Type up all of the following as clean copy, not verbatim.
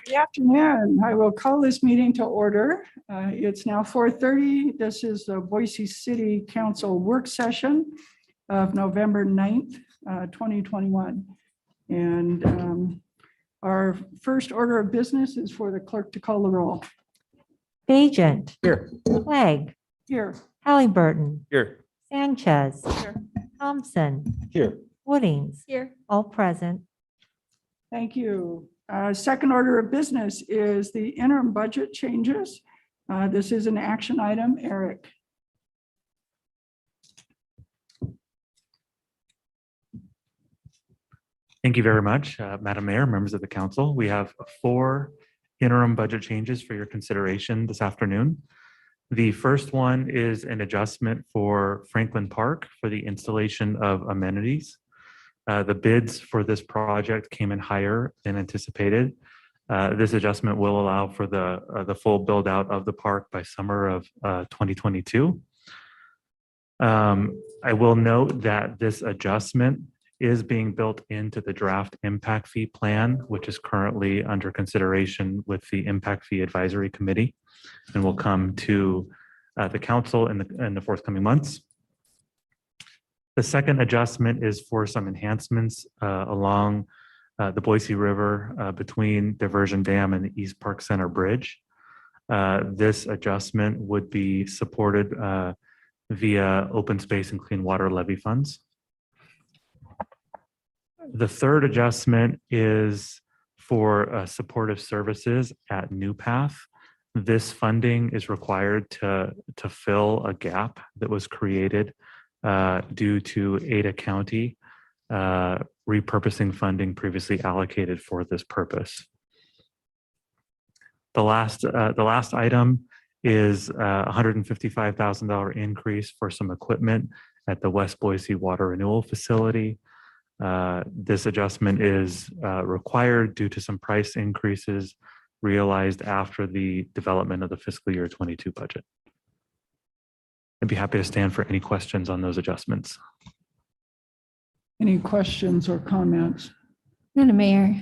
Good afternoon. I will call this meeting to order. It's now 4:30. This is the Boise City Council work session of November 9th, 2021. And our first order of business is for the clerk to call the roll. Agent. Here. Clegg. Here. Halliburton. Here. Sanchez. Here. Thompson. Here. Woodings. Here. All present. Thank you. Second order of business is the interim budget changes. This is an action item. Eric. Thank you very much, Madam Mayor, members of the council. We have 4 interim budget changes for your consideration this afternoon. The first one is an adjustment for Franklin Park for the installation of amenities. The bids for this project came in higher than anticipated. This adjustment will allow for the full build out of the park by summer of 2022. I will note that this adjustment is being built into the draft impact fee plan, which is currently under consideration with the Impact Fee Advisory Committee and will come to the council in the forthcoming months. The second adjustment is for some enhancements along the Boise River between Diversion Dam and the East Park Center Bridge. This adjustment would be supported via open space and clean water levy funds. The third adjustment is for supportive services at New Path. This funding is required to fill a gap that was created due to Ada County repurposing funding previously allocated for this purpose. The last item is a $155,000 increase for some equipment at the West Boise Water Renewal Facility. This adjustment is required due to some price increases realized after the development of the fiscal year 22 budget. I'd be happy to stand for any questions on those adjustments. Any questions or comments? Madam Mayor,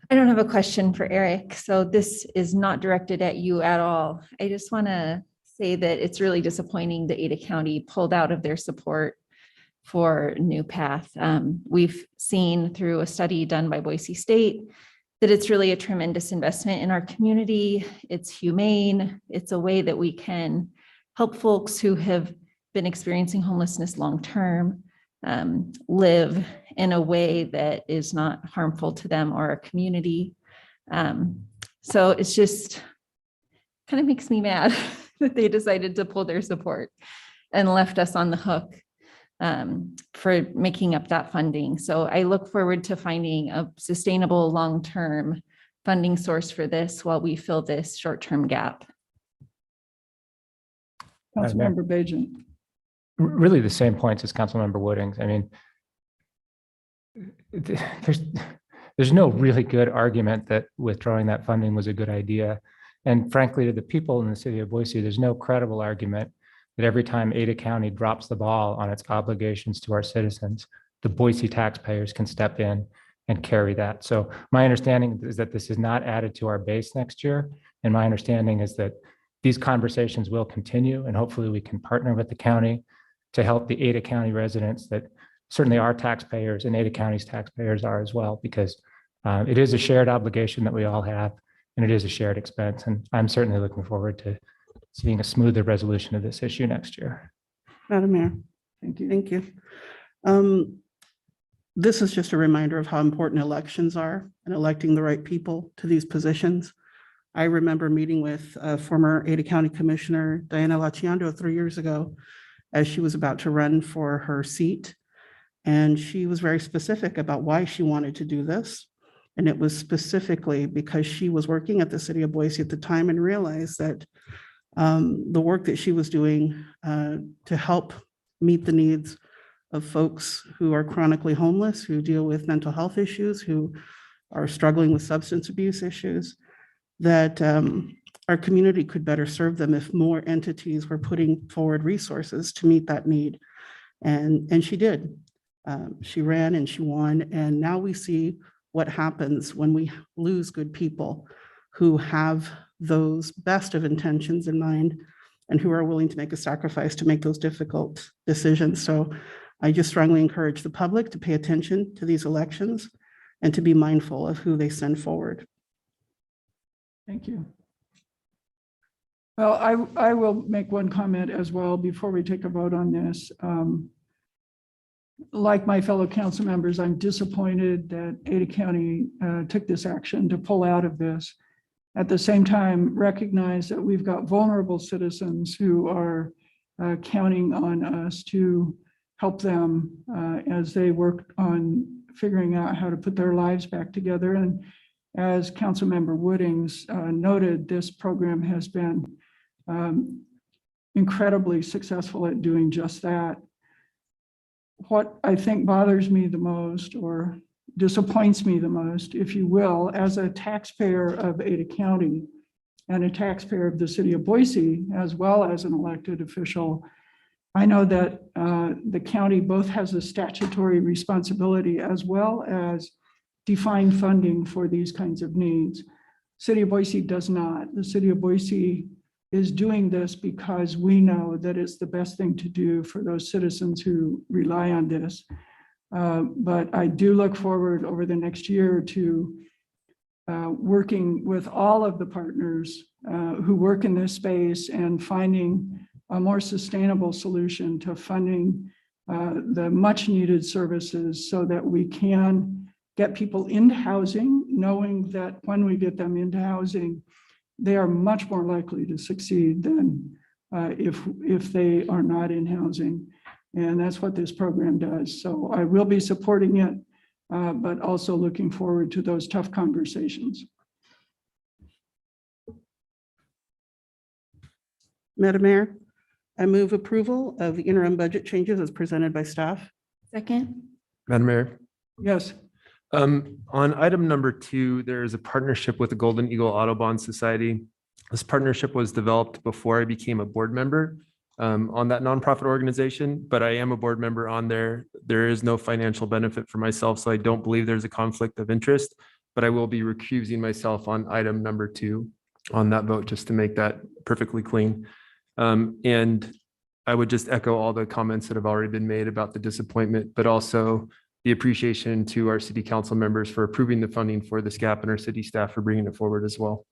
I don't have a question for Eric, so this is not directed at you at all. I just want to say that it's really disappointing that Ada County pulled out of their support for New Path. We've seen through a study done by Boise State that it's really a tremendous investment in our community. It's humane. It's a way that we can help folks who have been experiencing homelessness long-term live in a way that is not harmful to them or our community. So it's just kind of makes me mad that they decided to pull their support and left us on the hook for making up that funding. So I look forward to finding a sustainable long-term funding source for this while we fill this short-term gap. Councilmember Bajan. Really the same points as Councilmember Woodings. I mean, there's no really good argument that withdrawing that funding was a good idea. And frankly, to the people in the city of Boise, there's no credible argument that every time Ada County drops the ball on its obligations to our citizens, the Boise taxpayers can step in and carry that. So my understanding is that this is not added to our base next year. And my understanding is that these conversations will continue, and hopefully we can partner with the county to help the Ada County residents that certainly our taxpayers and Ada County's taxpayers are as well, because it is a shared obligation that we all have, and it is a shared expense. And I'm certainly looking forward to seeing a smoother resolution of this issue next year. Madam Mayor. Thank you. Thank you. This is just a reminder of how important elections are and electing the right people to these positions. I remember meeting with former Ada County Commissioner Diana Laciando 3 years ago as she was about to run for her seat. And she was very specific about why she wanted to do this. And it was specifically because she was working at the city of Boise at the time and realized that the work that she was doing to help meet the needs of folks who are chronically homeless, who deal with mental health issues, who are struggling with substance abuse issues, that our community could better serve them if more entities were putting forward resources to meet that need. And she did. She ran and she won. And now we see what happens when we lose good people who have those best of intentions in mind and who are willing to make a sacrifice to make those difficult decisions. So I just strongly encourage the public to pay attention to these elections and to be mindful of who they send forward. Thank you. Well, I will make one comment as well before we take a vote on this. Like my fellow council members, I'm disappointed that Ada County took this action to pull out of this. At the same time, recognize that we've got vulnerable citizens who are counting on us to help them as they work on figuring out how to put their lives back together. And as Councilmember Woodings noted, this program has been incredibly successful at doing just that. What I think bothers me the most, or disappoints me the most, if you will, as a taxpayer of Ada County and a taxpayer of the city of Boise, as well as an elected official, I know that the county both has a statutory responsibility as well as defined funding for these kinds of needs. City of Boise does not. The city of Boise is doing this because we know that it's the best thing to do for those citizens who rely on this. But I do look forward over the next year to working with all of the partners who work in this space and finding a more sustainable solution to funding the much needed services so that we can get people into housing, knowing that when we get them into housing, they are much more likely to succeed than if they are not in housing. And that's what this program does. So I will be supporting it, but also looking forward to those tough conversations. Madam Mayor, I move approval of the interim budget changes as presented by staff. Second. Madam Mayor, Yes, on item number 2, there is a partnership with the Golden Eagle Audubon Society. This partnership was developed before I became a board member on that nonprofit organization, but I am a board member on there. There is no financial benefit for myself, so I don't believe there's a conflict of interest, but I will be recusing myself on item number 2 on that vote, just to make that perfectly clean. And I would just echo all the comments that have already been made about the disappointment, but also the appreciation to our city council members for approving the funding for this gap and our city staff for bringing it forward as well.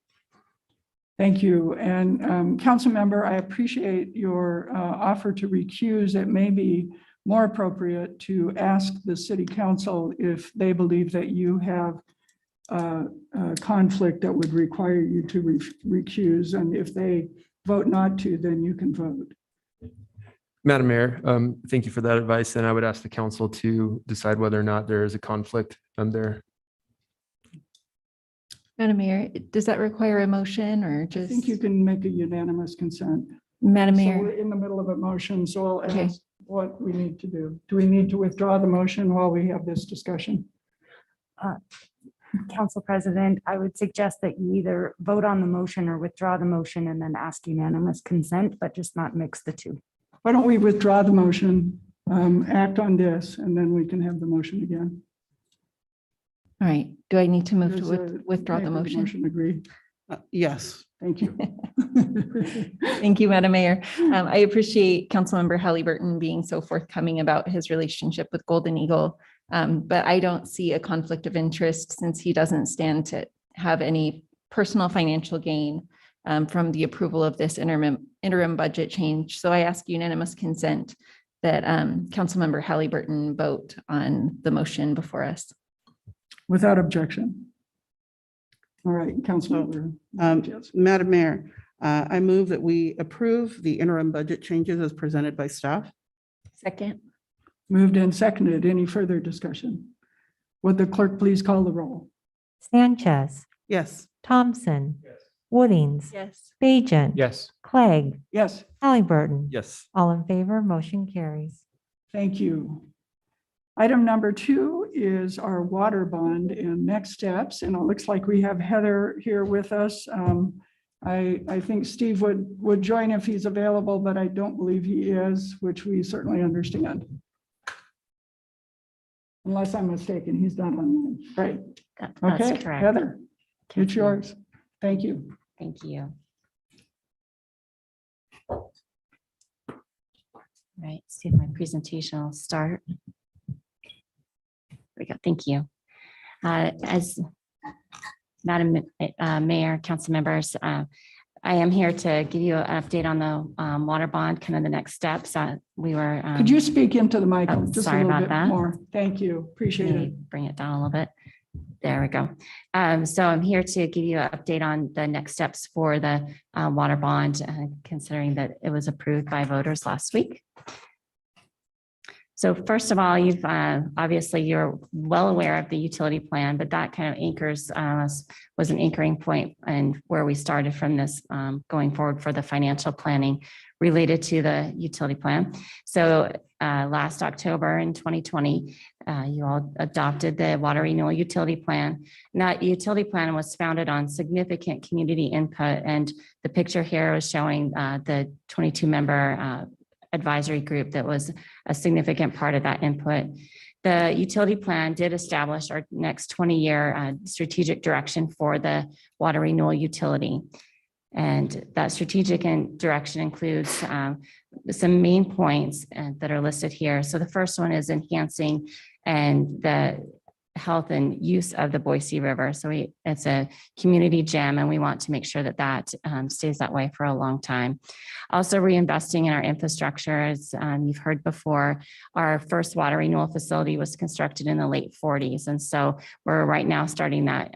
thank you. And council member, I appreciate your offer to recuse. It may be more appropriate to ask the city council if they believe that you have a conflict that would require you to recuse. And if they vote not to, then you can vote. Madam Mayor, thank you for that advice, and I would ask the council to decide whether or not there is a conflict there. Madam Mayor, does that require a motion or I just? think you can make a unanimous consent. Madam So Mayor, we're in the middle of a motion, so I'll Okay. ask what we need to do. Do we need to withdraw the motion while we have this discussion? Council President, I would suggest that you either vote on the motion or withdraw the motion and then ask unanimous consent, but just not mix the two. Why don't we withdraw the motion, act on this, and then we can have the motion again? all right. Do I need to move to Does the withdraw the maker of motion? Agree? Yes. Thank you. Thank you, Madam Mayor. I appreciate Councilmember Halliburton being so forthcoming about his relationship with Golden Eagle. But I don't see a conflict of interest since he doesn't stand to have any personal financial gain from the approval of this interim budget change. So I ask unanimous consent that Councilmember Halliburton vote on the motion before us. Without objection. All right, Councilmember. Yes. Madam Mayor, I move that we approve the interim budget changes as presented by staff. Second. Moved and seconded. Any further discussion? Would the clerk please call the roll? Sanchez, Yes. Thompson, Woodings, Yes. Bajent, Yes. Clegg, Yes, Halliburton. Yes. All in favor, motion carries. thank you. Item number 2 is our water bond and next steps. And it looks like we have Heather here with us. I think Steve would join if he's available, but I don't believe he is, which we certainly understand. Unless I'm mistaken, he's not online. Right. That's Okay, correct. Heather, it's Thank you. yours. Thank you. Thank you. All right, see if my presentation will start. There we go. Thank you. As Madam Mayor, council members, I am here to give you an update on the water bond, kind of the next steps. We were. Could you speak into the mic oh, just a sorry little about bit that. more? Thank you. Appreciate Maybe it. bring it down a little bit. There we go. So I'm here to give you an update on the next steps for the water bond, considering that it was approved by voters last week. So first of all, you've obviously you're well aware of the utility plan, but that kind of anchors was an anchoring point and where we started from this going forward for the financial planning related to the utility plan. So last October in 2020, you all adopted the water renewal utility plan. And that utility plan was founded on significant community input. And the picture here is showing the 22-member advisory group that was a significant part of that input. The utility plan did establish our next 20-year strategic direction for the water renewal utility. And that strategic direction includes some main points that are listed here. So the first one is enhancing and the health and use of the Boise River. So it's a community gem, and we want to make sure that that stays that way for a long time. Also reinvesting in our infrastructure. As you've heard before, our first water renewal facility was constructed in the late 40s. And so we're right now starting that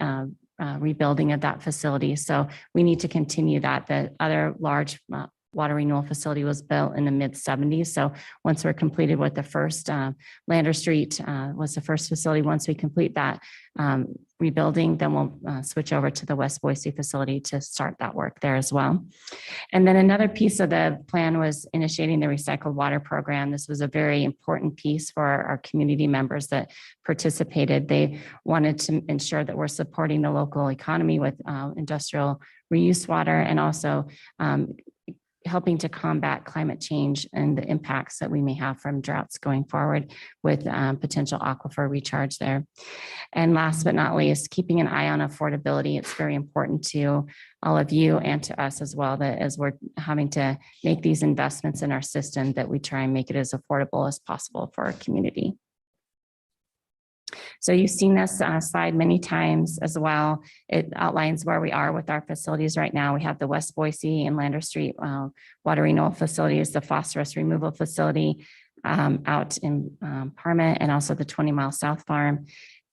rebuilding of that facility. So we need to continue that. The other large water renewal facility was built in the mid 70s. So once we're completed with the first, Lander Street was the first facility. Once we complete that rebuilding, then we'll switch over to the West Boise facility to start that work there as well. And then another piece of the plan was initiating the recycled water program. This was a very important piece for our community members that participated. They wanted to ensure that we're supporting the local economy with industrial reuse water, and also helping to combat climate change and the impacts that we may have from droughts going forward with potential aquifer recharge there. And last but not least, keeping an eye on affordability. It's very important to all of you and to us as well, that as we're having to make these investments in our system, that we try and make it as affordable as possible for our community. So you've seen this slide many times as well. It outlines where we are with our facilities right now. We have the West Boise and Lander Street water renewal facilities, the phosphorus removal facility out in Parma, and also the 20-mile South Farm.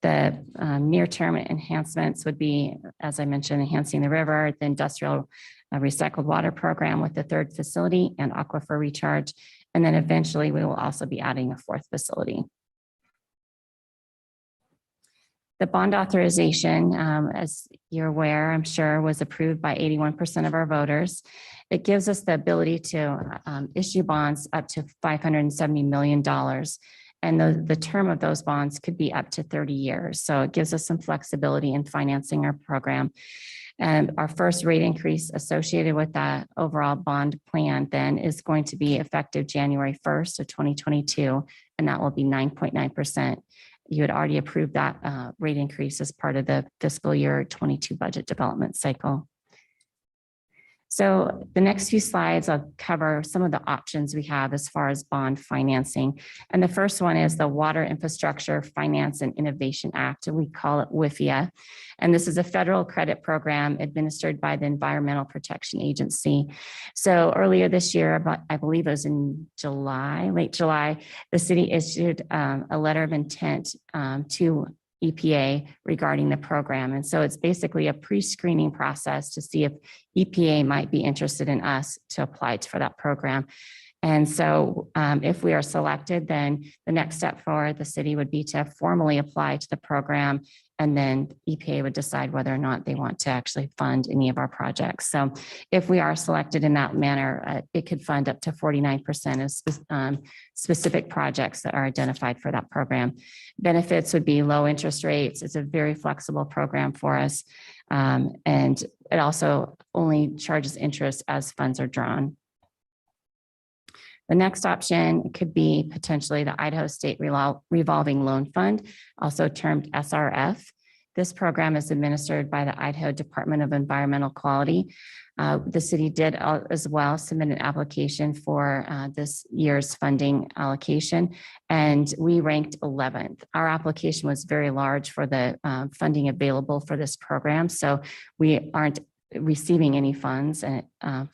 The near-term enhancements would be, as I mentioned, enhancing the river, the industrial recycled water program with the third facility and aquifer recharge. And then eventually we will also be adding a fourth facility. The bond authorization, as you're aware, I'm sure, was approved by 81% of our voters. It gives us the ability to issue bonds up to $570 million. And the term of those bonds could be up to 30 years. So it gives us some flexibility in financing our program. And our first rate increase associated with that overall bond plan then is going to be effective January 1st of 2022, and that will be 9.9%. You had already approved that rate increase as part of the fiscal year 22 budget development cycle. So the next few slides, I'll cover some of the options we have as far as bond financing. And the first one is the Water Infrastructure Finance and Innovation Act, and we call it WIFIA. And this is a federal credit program administered by the Environmental Protection Agency. So earlier this year, I believe it was in July, late July, the city issued a letter of intent to EPA regarding the program. And so it's basically a pre-screening process to see if EPA might be interested in us to apply for that program. And so if we are selected, then the next step for the city would be to formally apply to the program, and then EPA would decide whether or not they want to actually fund any of our projects. So if we are selected in that manner, it could fund up to 49% of specific projects that are identified for that program. Benefits would be low interest rates. It's a very flexible program for us. And it also only charges interest as funds are drawn. The next option could be potentially the Idaho State Revolving Loan Fund, also termed SRF. This program is administered by the Idaho Department of Environmental Quality. The city did as well submit an application for this year's funding allocation, and we ranked 11th. Our application was very large for the funding available for this program, so we aren't receiving any funds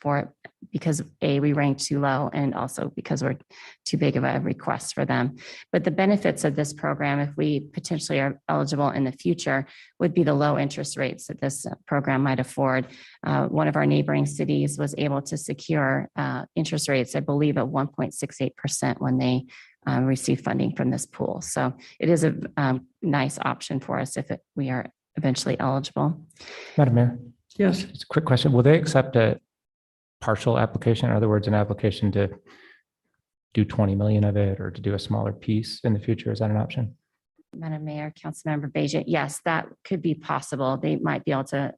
for it because we ranked too low, and also because we're too big of a request for them. But the benefits of this program, if we potentially are eligible in the future, would be the low interest rates that this program might afford. One of our neighboring cities was able to secure interest rates, I believe, at 1.68% when they receive funding from this pool. So it is a nice option for us if we are eventually eligible. Madam Mayor, Yes, just a quick question. Will they accept a partial application? In other words, an application to do 20 million of it or to do a smaller piece in the future? Is that an option? Madam Mayor, Councilmember Beja, yes, that could be possible. They might be able to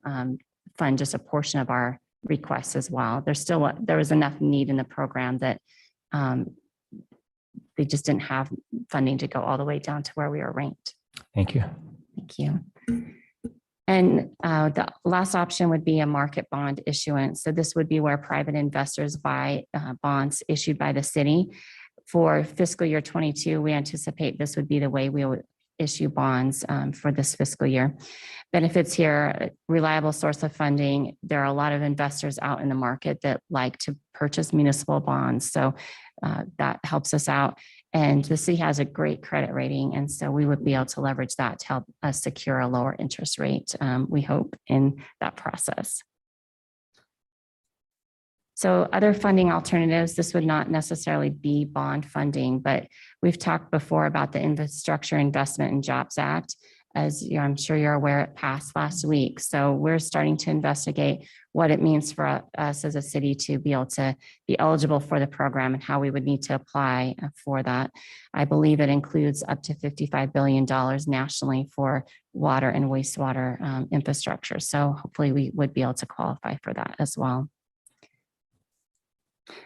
fund just a portion of our requests as well. There was enough need in the program that they just didn't have funding to go all the way down to where we are ranked. Thank you. Thank you. And the last option would be a market bond issuance. So this would be where private investors buy bonds issued by the city. For fiscal year 22, we anticipate this would be the way we would issue bonds for this fiscal year. Benefits here, reliable source of funding. There are a lot of investors out in the market that like to purchase municipal bonds. So that helps us out. And the city has a great credit rating. And so we would be able to leverage that to help us secure a lower interest rate, we hope, in that process. So other funding alternatives, this would not necessarily be bond funding, but we've talked before about the Infrastructure Investment and Jobs Act. As I'm sure you're aware, it passed last week. So we're starting to investigate what it means for us as a city to be able to be eligible for the program and how we would need to apply for that. I believe it includes up to $55 billion nationally for water and wastewater infrastructure. So hopefully we would be able to qualify for that as well.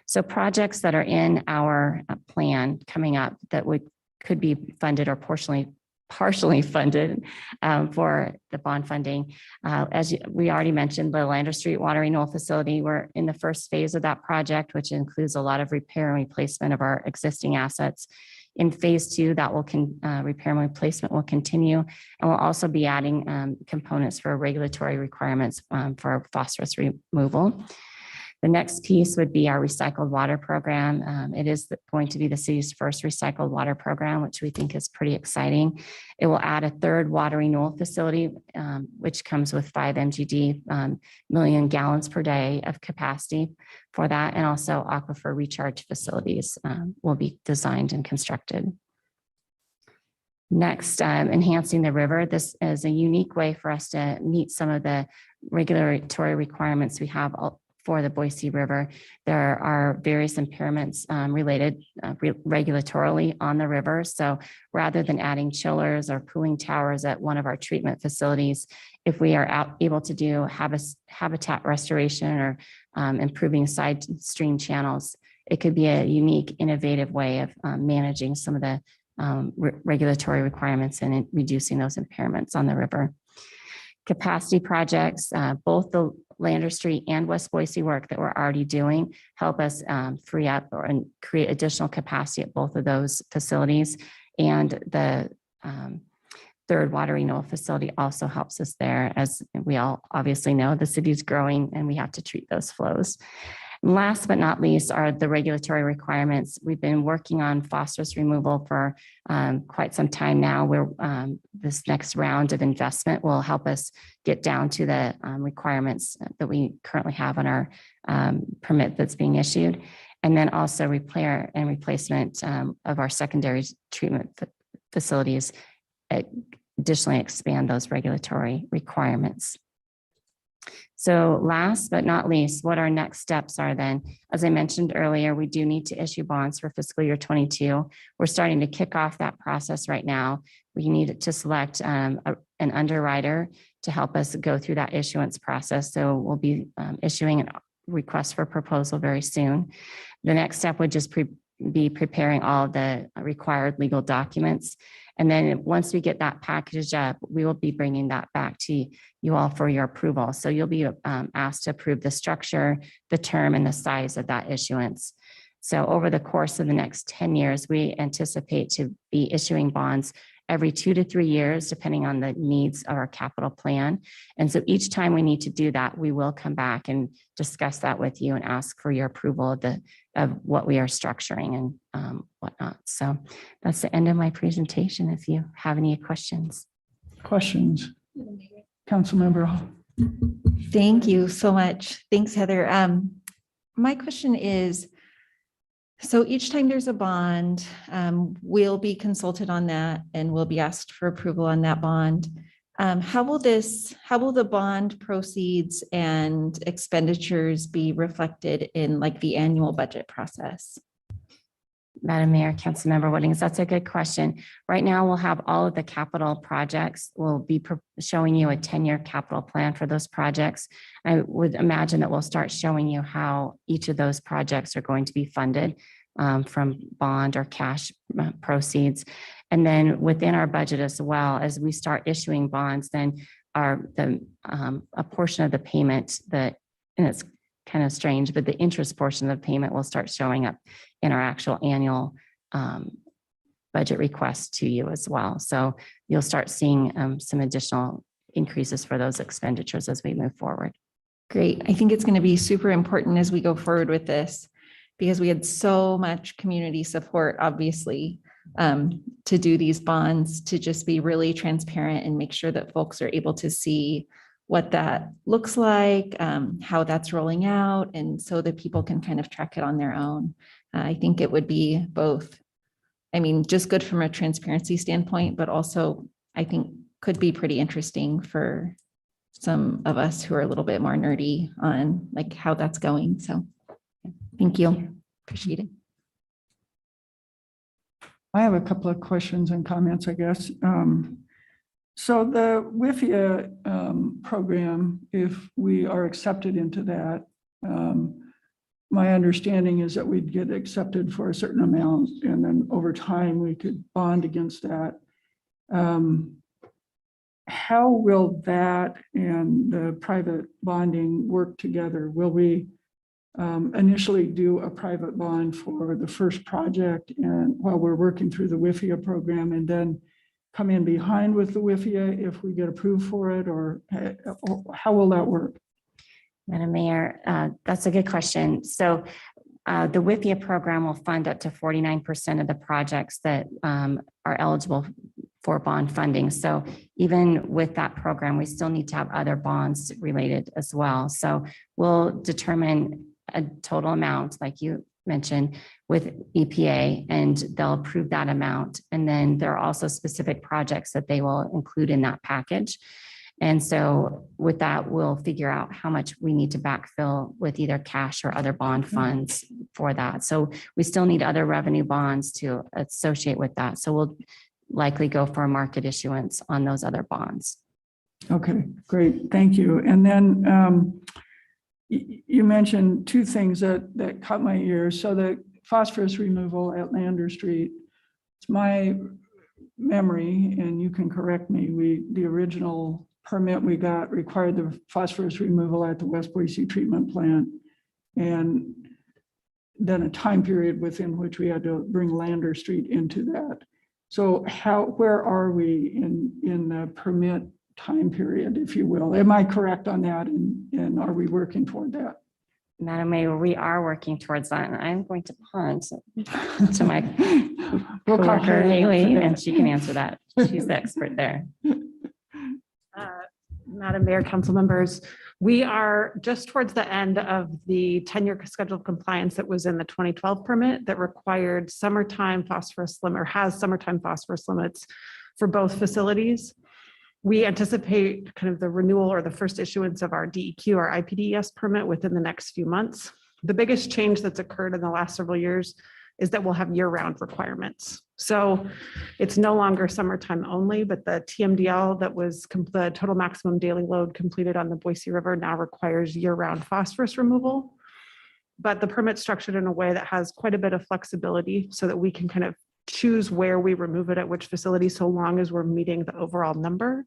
So projects that are in our plan coming up that could be funded or partially funded for the bond funding. As we already mentioned, the Lander Street Water Renewal Facility, we're in the first phase of that project, which includes a lot of repair and replacement of our existing assets. In phase 2, that will repair and replacement will continue, and we'll also be adding components for regulatory requirements for phosphorus removal. The next piece would be our recycled water program. It is going to be the city's first recycled water program, which we think is pretty exciting. It will add a third water renewal facility, which comes with 5 MGD, million gallons per day of capacity for that. And also aquifer recharge facilities will be designed and constructed. Next, enhancing the river. This is a unique way for us to meet some of the regulatory requirements we have for the Boise River. There are various impairments related regulatorily on the river. So rather than adding chillers or cooling towers at one of our treatment facilities, if we are able to do habitat restoration or improving side stream channels, it could be a unique, innovative way of managing some of the regulatory requirements and reducing those impairments on the river. Capacity projects, both the Lander Street and West Boise work that we're already doing help us free up and create additional capacity at both of those facilities. And the third water renewal facility also helps us there. As we all obviously know, the city's growing and we have to treat those flows. And last but not least are the regulatory requirements. We've been working on phosphorus removal for quite some time now, where this next round of investment will help us get down to the requirements that we currently have on our permit that's being issued. And then also repair and replacement of our secondary treatment facilities, additionally expand those regulatory requirements. So last but not least, what our next steps are then. As I mentioned earlier, we do need to issue bonds for fiscal year 22. We're starting to kick off that process right now. We need to select an underwriter to help us go through that issuance process. So we'll be issuing request for proposal very soon. The next step would just be preparing all of the required legal documents. And then once we get that packaged up, we will be bringing that back to you all for your approval. So you'll be asked to approve the structure, the term, and the size of that issuance. So over the course of the next 10 years, we anticipate to be issuing bonds every 2 to 3 years, depending on the needs of our capital plan. And so each time we need to do that, we will come back and discuss that with you and ask for your approval of what we are structuring and whatnot. So that's the end of my presentation. If you have any questions. Questions? Councilmember Hall. Thank you so much. Thanks, Heather. My question is, so each time there's a bond, we'll be consulted on that and we'll be asked for approval on that bond. How will the bond proceeds and expenditures be reflected in like the annual budget process? Madam Mayor, Councilmember Woodings, that's a good question. Right now, we'll have all of the capital projects. We'll be showing you a 10-year capital plan for those projects. I would imagine that we'll start showing you how each of those projects are going to be funded from bond or cash proceeds. And then within our budget as well, as we start issuing bonds, then a portion of the payment and it's kind of strange, but the interest portion of the payment will start showing up in our actual annual budget request to you as well. So you'll start seeing some additional increases for those expenditures as we move forward. Great. I think it's going to be super important as we go forward with this, because we had so much community support, obviously, to do these bonds, to just be really transparent and make sure that folks are able to see what that looks like, how that's rolling out, and so that people can kind of track it on their own. I think it would be both, I mean, just good from a transparency standpoint, but also I think could be pretty interesting for some of us who are a little bit more nerdy on like how that's going. So thank you. Appreciate it. I have a couple of questions and comments, I guess. So the WIFIA program, if we are accepted into that, my understanding is that we'd get accepted for a certain amount, and then over time we could bond against that. How will that and the private bonding work together? Will we initially do a private bond for the first project and while we're working through the WIFIA program, and then come in behind with the WIFIA if we get approved for it, or how will that work? Madam Mayor, that's a good question. So the WIFIA program will fund up to 49% of the projects that are eligible for bond funding. So even with that program, we still need to have other bonds related as well. So we'll determine a total amount, like you mentioned, with EPA, and they'll approve that amount. And then there are also specific projects that they will include in that package. And so with that, we'll figure out how much we need to backfill with either cash or other bond funds for that. So we still need other revenue bonds to associate with that. So we'll likely go for a market issuance on those other bonds. Okay, great. Thank you. And then you mentioned two things that caught my ear. So the phosphorus removal at Lander Street, it's my memory, and you can correct me, the original permit we got required the phosphorus removal at the West Boise treatment plant, and then a time period within which we had to bring Lander Street into that. So where are we in the permit time period, if you will? Am I correct on that? And are we working toward that? Madam Mayor, we are working towards that, and I'm going to punt to my coworker Haley, and she can answer that. She's the expert there. Madam Mayor, council members, we are just towards the end of the 10-year schedule of compliance that was in the 2012 permit that required summertime phosphorus limit, or has summertime phosphorus limits for both facilities. We anticipate kind of the renewal or the first issuance of our DEQ, our IPDES permit, within the next few months. The biggest change that's occurred in the last several years is that we'll have year-round requirements. So it's no longer summertime only, but the TMDL that was the total maximum daily load completed on the Boise River now requires year-round phosphorus removal. but the permit's structured in a way that has quite a bit of flexibility so that we can kind of choose where we remove it at which facility, so long as we're meeting the overall number.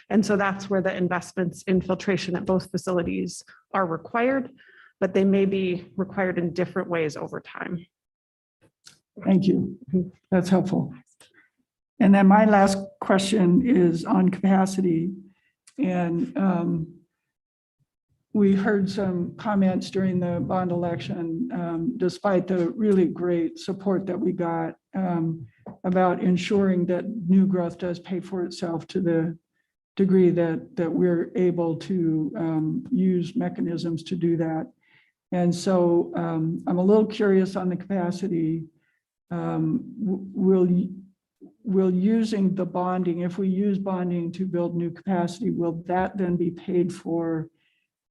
And so that's where the investments in filtration at both facilities are required, but they may be required in different ways over time. Thank you. That's helpful. And then my last question is on capacity. And we heard some comments during the bond election, despite the really great support that we got, about ensuring that new growth does pay for itself to the degree that we're able to use mechanisms to do that. And so I'm a little curious on the capacity. Will using the bonding, if we use bonding to build new capacity, will that then be paid for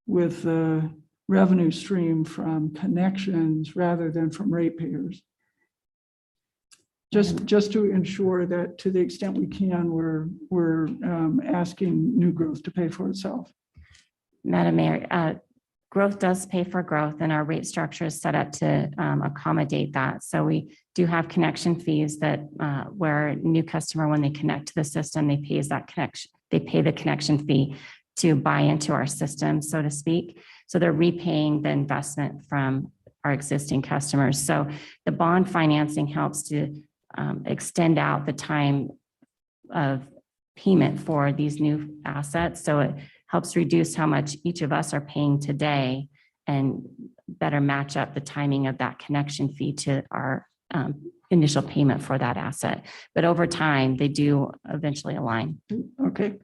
with the revenue stream from connections rather than from ratepayers? Just to ensure that to the extent we can, we're asking new growth to pay for itself. Madam Mayor, growth does pay for growth, and our rate structure is set up to accommodate that. So we do have connection fees that where a new customer, when they connect to the system, they pay the connection fee to buy into our system, so to speak. So they're repaying the investment from our existing customers. So the bond financing helps to extend out the time of payment for these new assets. So it helps reduce how much each of us are paying today and better match up the timing of that connection fee to our initial payment for that asset. But over time, they do eventually align. Okay.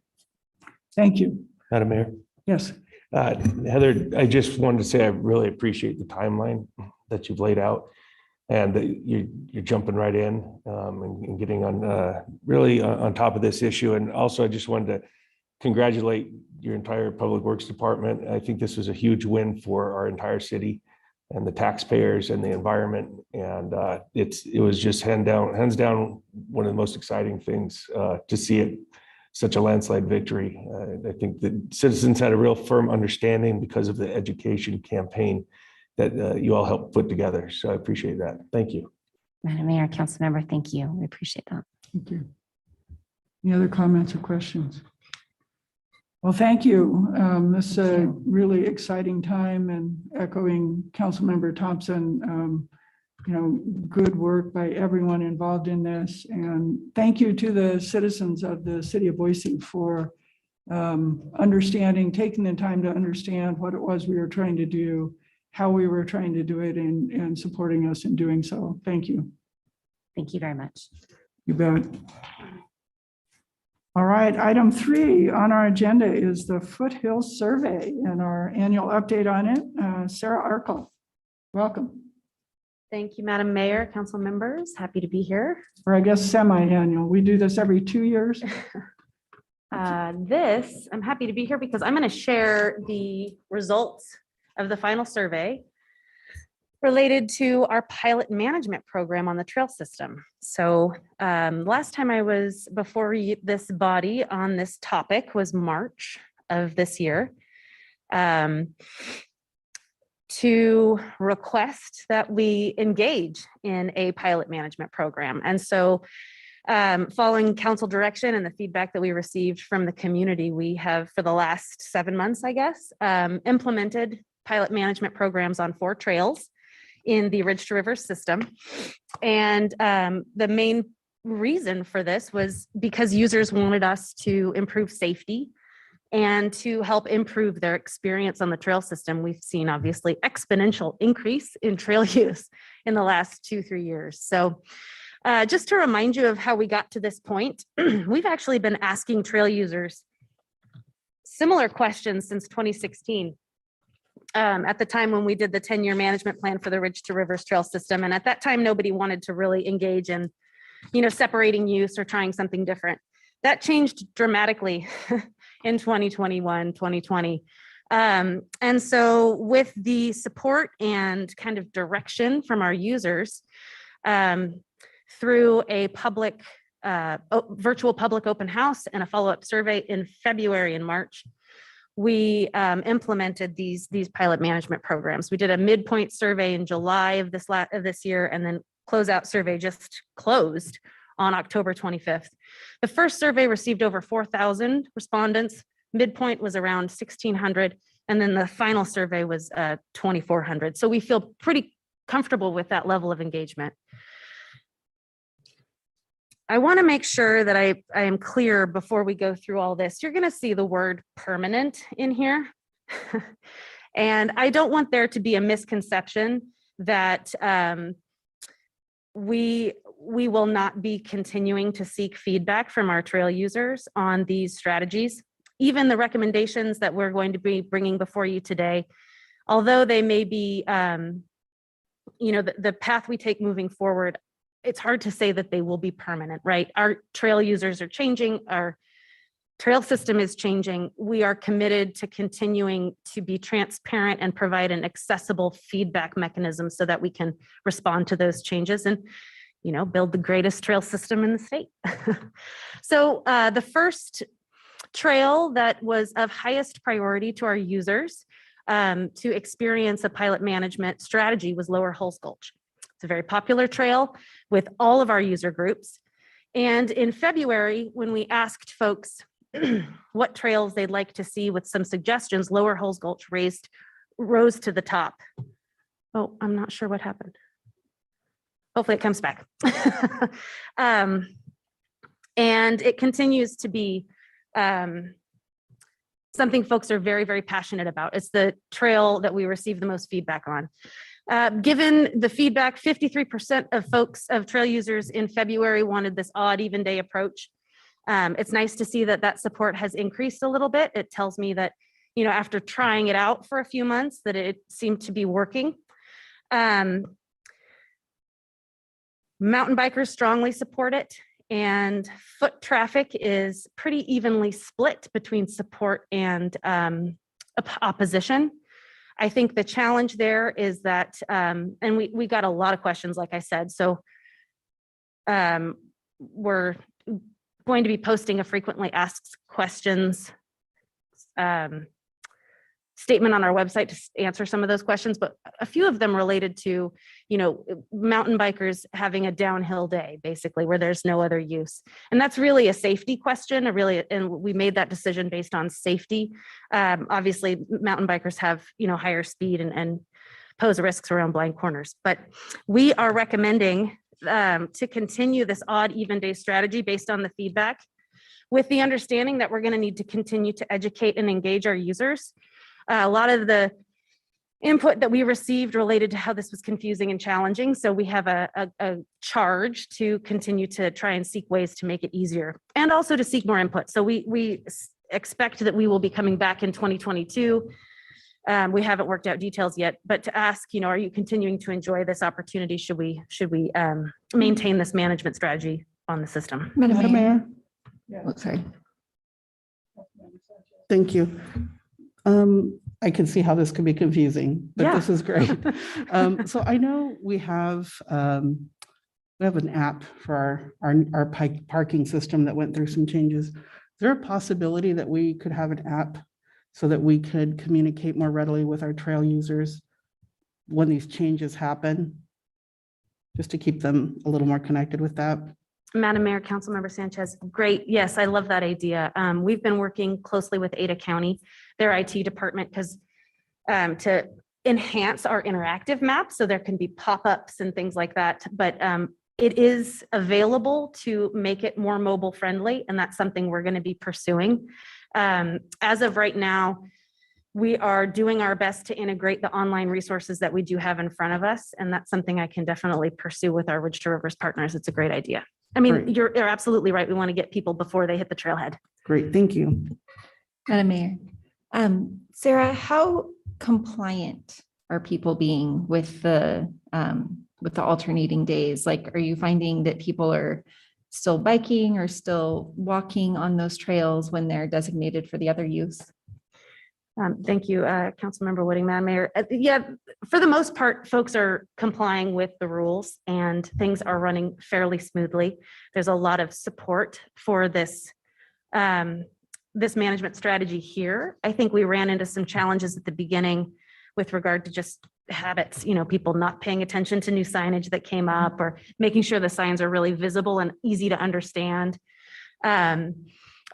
Thank you. Madam Mayor. Yes. Heather, I just wanted to say I really appreciate the timeline that you've laid out, and that you're jumping right in and getting on really on top of this issue. And also, I just wanted to congratulate your entire Public Works Department. I think this was a huge win for our entire city and the taxpayers and the environment. And it was just hands down one of the most exciting things to see it such a landslide victory. I think the citizens had a real firm understanding because of the education campaign that you all helped put together. So I appreciate that. Thank you. Madam Mayor, Council Member, thank you. We appreciate that. Thank you. Any other comments or questions? Well, thank you. This is a really exciting time, and echoing Councilmember Thompson, good work by everyone involved in this. And thank you to the citizens of the city of Boise for taking the time to understand what it was we were trying to do, how we were trying to do it, and supporting us in doing so. Thank you. Thank you very much. You bet. All right, item 3 on our agenda is the Foothills Survey and our annual update on it. Sarah Arkell, welcome. Thank you, Madam Mayor, council members. Happy to be here. Or I guess semi-annual. We do this every 2 years. I'm happy to be here because I'm going to share the results of the final survey related to our pilot management program on the trail system. So last time I was before this body on this topic was March of this year, to request that we engage in a pilot management program. And so following council direction and the feedback that we received from the community, we have for the last 7 months, I guess, implemented pilot management programs on 4 trails in the Ridge to River system. And the main reason for this was because users wanted us to improve safety and to help improve their experience on the trail system. We've seen obviously exponential increase in trail use in the last 2-3 years. So just to remind you of how we got to this point, we've actually been asking trail users similar questions since 2016. At the time when we did the 10-year management plan for the Ridge to Rivers trail system. And at that time, nobody wanted to really engage in, separating use or trying something different. That changed dramatically in 2021, 2020. And so with the support and kind of direction from our users through a public, virtual public open house and a follow-up survey in February and March, we implemented these pilot management programs. We did a midpoint survey in July of this year, and then closeout survey just closed on October 25th. The first survey received over 4,000 respondents. Midpoint was around 1,600, and then the final survey was 2,400. So we feel pretty comfortable with that level of engagement. I want to make sure that I am clear before we go through all this. You're going to see the word permanent in here. And I don't want there to be a misconception that we will not be continuing to seek feedback from our trail users on these strategies. Even the recommendations that we're going to be bringing before you today, although they may be, the path we take moving forward, it's hard to say that they will be permanent, right? Our trail users are changing, our trail system is changing. We are committed to continuing to be transparent and provide an accessible feedback mechanism so that we can respond to those changes and, build the greatest trail system in the state. So the first trail that was of highest priority to our users to experience a pilot management strategy was Lower Hulls Gulch. It's a very popular trail with all of our user groups. And in February, when we asked folks what trails they'd like to see with some suggestions, Lower Hulls Gulch rose to the top. Oh, I'm not sure what happened. Hopefully it comes back. And it continues to be something folks are very, very passionate about. It's the trail that we receive the most feedback on. Given the feedback, 53% of trail users in February wanted this odd even day approach. It's nice to see that support has increased a little bit. It tells me that, after trying it out for a few months, that it seemed to be working. Mountain bikers strongly support it, and foot traffic is pretty evenly split between support and opposition. I think the challenge there is that, and we got a lot of questions, like I said, so we're going to be posting a frequently asked questions statement on our website to answer some of those questions, but a few of them related to, mountain bikers having a downhill day, basically, where there's no other use. And that's really a safety question, and we made that decision based on safety. Obviously, mountain bikers have, higher speed and pose risks around blind corners, but we are recommending to continue this odd even day strategy based on the feedback, with the understanding that we're going to need to continue to educate and engage our users. A lot of the input that we received related to how this was confusing and challenging. So we have a charge to continue to try and seek ways to make it easier, and also to seek more input. So we expect that we will be coming back in 2022. We haven't worked out details yet, but to ask, are you continuing to enjoy this opportunity? Should we maintain this management strategy on the system? Madam Mayor. Oh, sorry. Thank you. I can see how this could be confusing, but this is great. So I know we have an app for our parking system that went through some changes. Is there a possibility that we could have an app so that we could communicate more readily with our trail users when these changes happen, just to keep them a little more connected with that? Madam Mayor, Councilmember Sanchez, great. Yes, I love that idea. We've been working closely with Ada County, their IT department, because to enhance our interactive map, so there can be pop-ups and things like that. But it is available to make it more mobile friendly, and that's something we're going to be pursuing. As of right now, we are doing our best to integrate the online resources that we do have in front of us, and that's something I can definitely pursue with our Ridge to Rivers partners. It's a great idea. I mean, Great. you're absolutely right. We want to get people before they hit the trailhead. Great, thank you. Madam Mayor, Sarah, how compliant are people being with the alternating days? Like, are you finding that people are still biking or still walking on those trails when they're designated for the other use? Thank you, Councilmember Wooding, Madam Mayor. Yeah, for the most part, folks are complying with the rules and things are running fairly smoothly. There's a lot of support for this this management strategy here. I think we ran into some challenges at the beginning with regard to just habits, people not paying attention to new signage that came up or making sure the signs are really visible and easy to understand.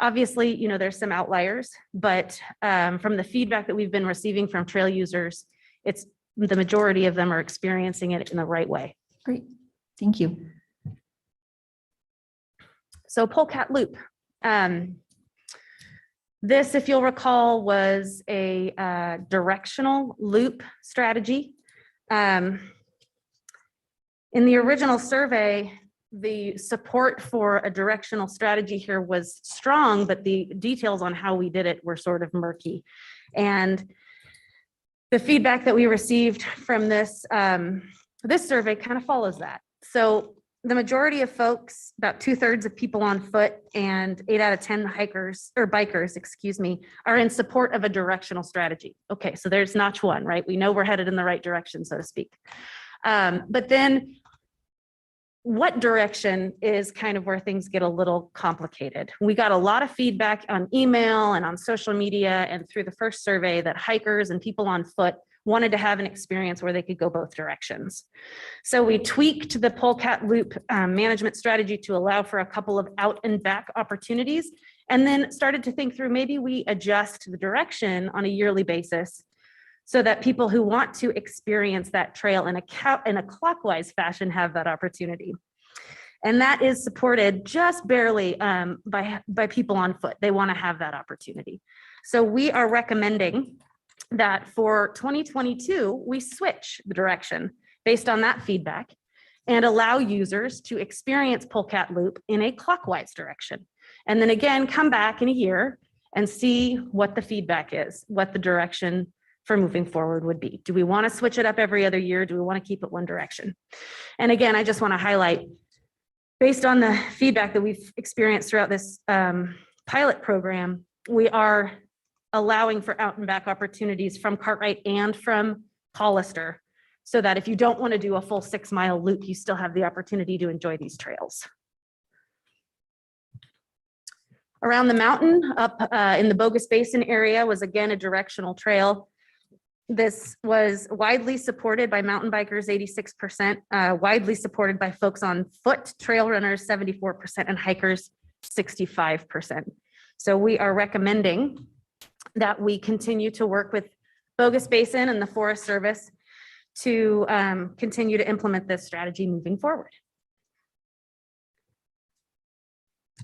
Obviously, there's some outliers, but from the feedback that we've been receiving from trail users, it's the majority of them are experiencing it in the right way. Great, thank you. So Polecat Loop. This, if you'll recall, was a directional loop strategy. In the original survey, the support for a directional strategy here was strong, but the details on how we did it were sort of murky. And the feedback that we received from this, this survey kind of follows that. So the majority of folks, about 2/3 of people on foot and 8 out of 10 hikers or bikers, excuse me, are in support of a directional strategy. Okay, so there's notch one, right? We know we're headed in the right direction, so to speak. But then what direction is kind of where things get a little complicated. We got a lot of feedback on email and on social media and through the first survey that hikers and people on foot wanted to have an experience where they could go both directions. So we tweaked the Polecat Loop management strategy to allow for a couple of out and back opportunities, and then started to think through maybe we adjust the direction on a yearly basis so that people who want to experience that trail in a clockwise fashion have that opportunity. And that is supported just barely by people on foot. They want to have that opportunity. So we are recommending that for 2022, we switch the direction based on that feedback and allow users to experience Polecat Loop in a clockwise direction. And then again, come back in a year and see what the feedback is, what the direction for moving forward would be. Do we want to switch it up every other year? Do we want to keep it one direction? And again, I just want to highlight, based on the feedback that we've experienced throughout this pilot program, we are allowing for out and back opportunities from Cartwright and from Hollister, so that if you don't want to do a full 6-mile loop, you still have the opportunity to enjoy these trails. Around the mountain, up in the Bogus Basin area, was again a directional trail. This was widely supported by mountain bikers, 86%, widely supported by folks on foot, trail runners, 74%, and hikers, 65%. So we are recommending that we continue to work with Bogus Basin and the Forest Service to continue to implement this strategy moving forward.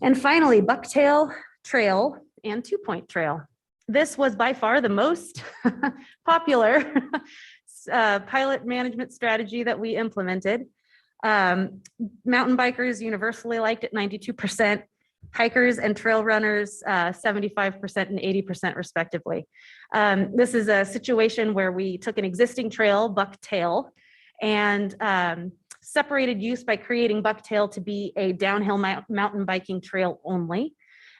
And finally, Bucktail Trail and 2-Point Trail. This was by far the most popular pilot management strategy that we implemented. Mountain bikers universally liked it, 92%. Hikers and trail runners, 75% and 80% respectively. This is a situation where we took an existing trail, Bucktail, and separated use by creating Bucktail to be a downhill mountain biking trail only,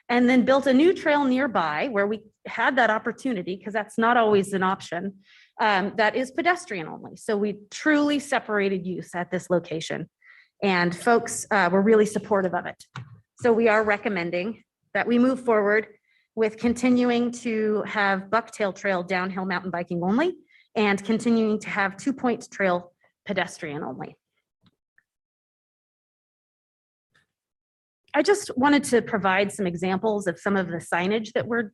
and then built a new trail nearby where we had that opportunity, because that's not always an option, that is pedestrian only. So we truly separated use at this location, and folks were really supportive of it. So we are recommending that we move forward with continuing to have Bucktail Trail downhill mountain biking only, and continuing to have 2-Point Trail pedestrian only. I just wanted to provide some examples of some of the signage that we're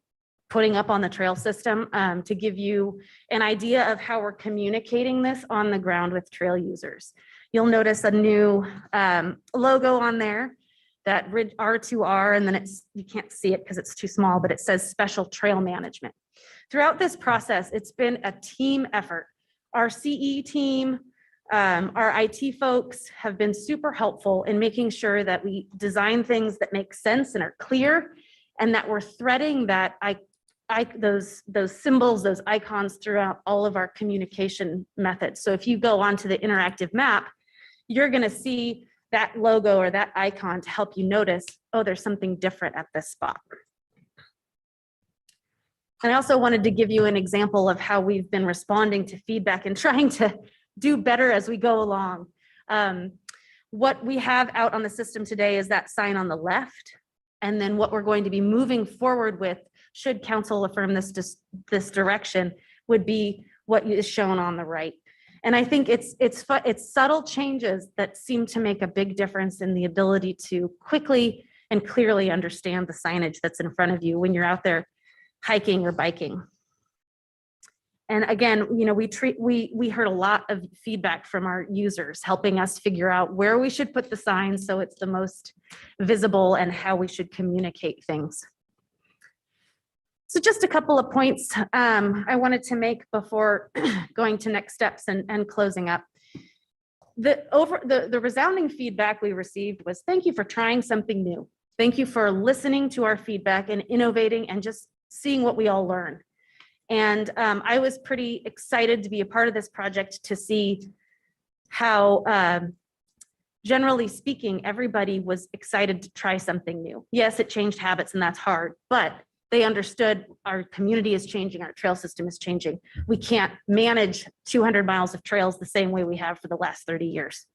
putting up on the trail system to give you an idea of how we're communicating this on the ground with trail users. You'll notice a new logo on there, that R2R, and then you can't see it because it's too small, but it says Special Trail Management. Throughout this process, it's been a team effort. Our CE team, our IT folks have been super helpful in making sure that we design things that make sense and are clear, and that we're threading that those symbols, those icons throughout all of our communication methods. So if you go onto the interactive map, you're going to see that logo or that icon to help you notice, oh, there's something different at this spot. And I also wanted to give you an example of how we've been responding to feedback and trying to do better as we go along. What we have out on the system today is that sign on the left. And then what we're going to be moving forward with should council affirm this direction, would be what is shown on the right. And I think it's subtle changes that seem to make a big difference in the ability to quickly and clearly understand the signage that's in front of you when you're out there hiking or biking. And again, you know, we heard a lot of feedback from our users, helping us figure out where we should put the signs so it's the most visible and how we should communicate things. So just a couple of points I wanted to make before going to next steps and closing up. The resounding feedback we received was, thank you for trying something new. Thank you for listening to our feedback and innovating and just seeing what we all learn. And I was pretty excited to be a part of this project to see how, generally speaking, everybody was excited to try something new. Yes, it changed habits and that's hard, but they understood our community is changing, our trail system is changing. We can't manage 200 miles of trails the same way we have for the last 30 years.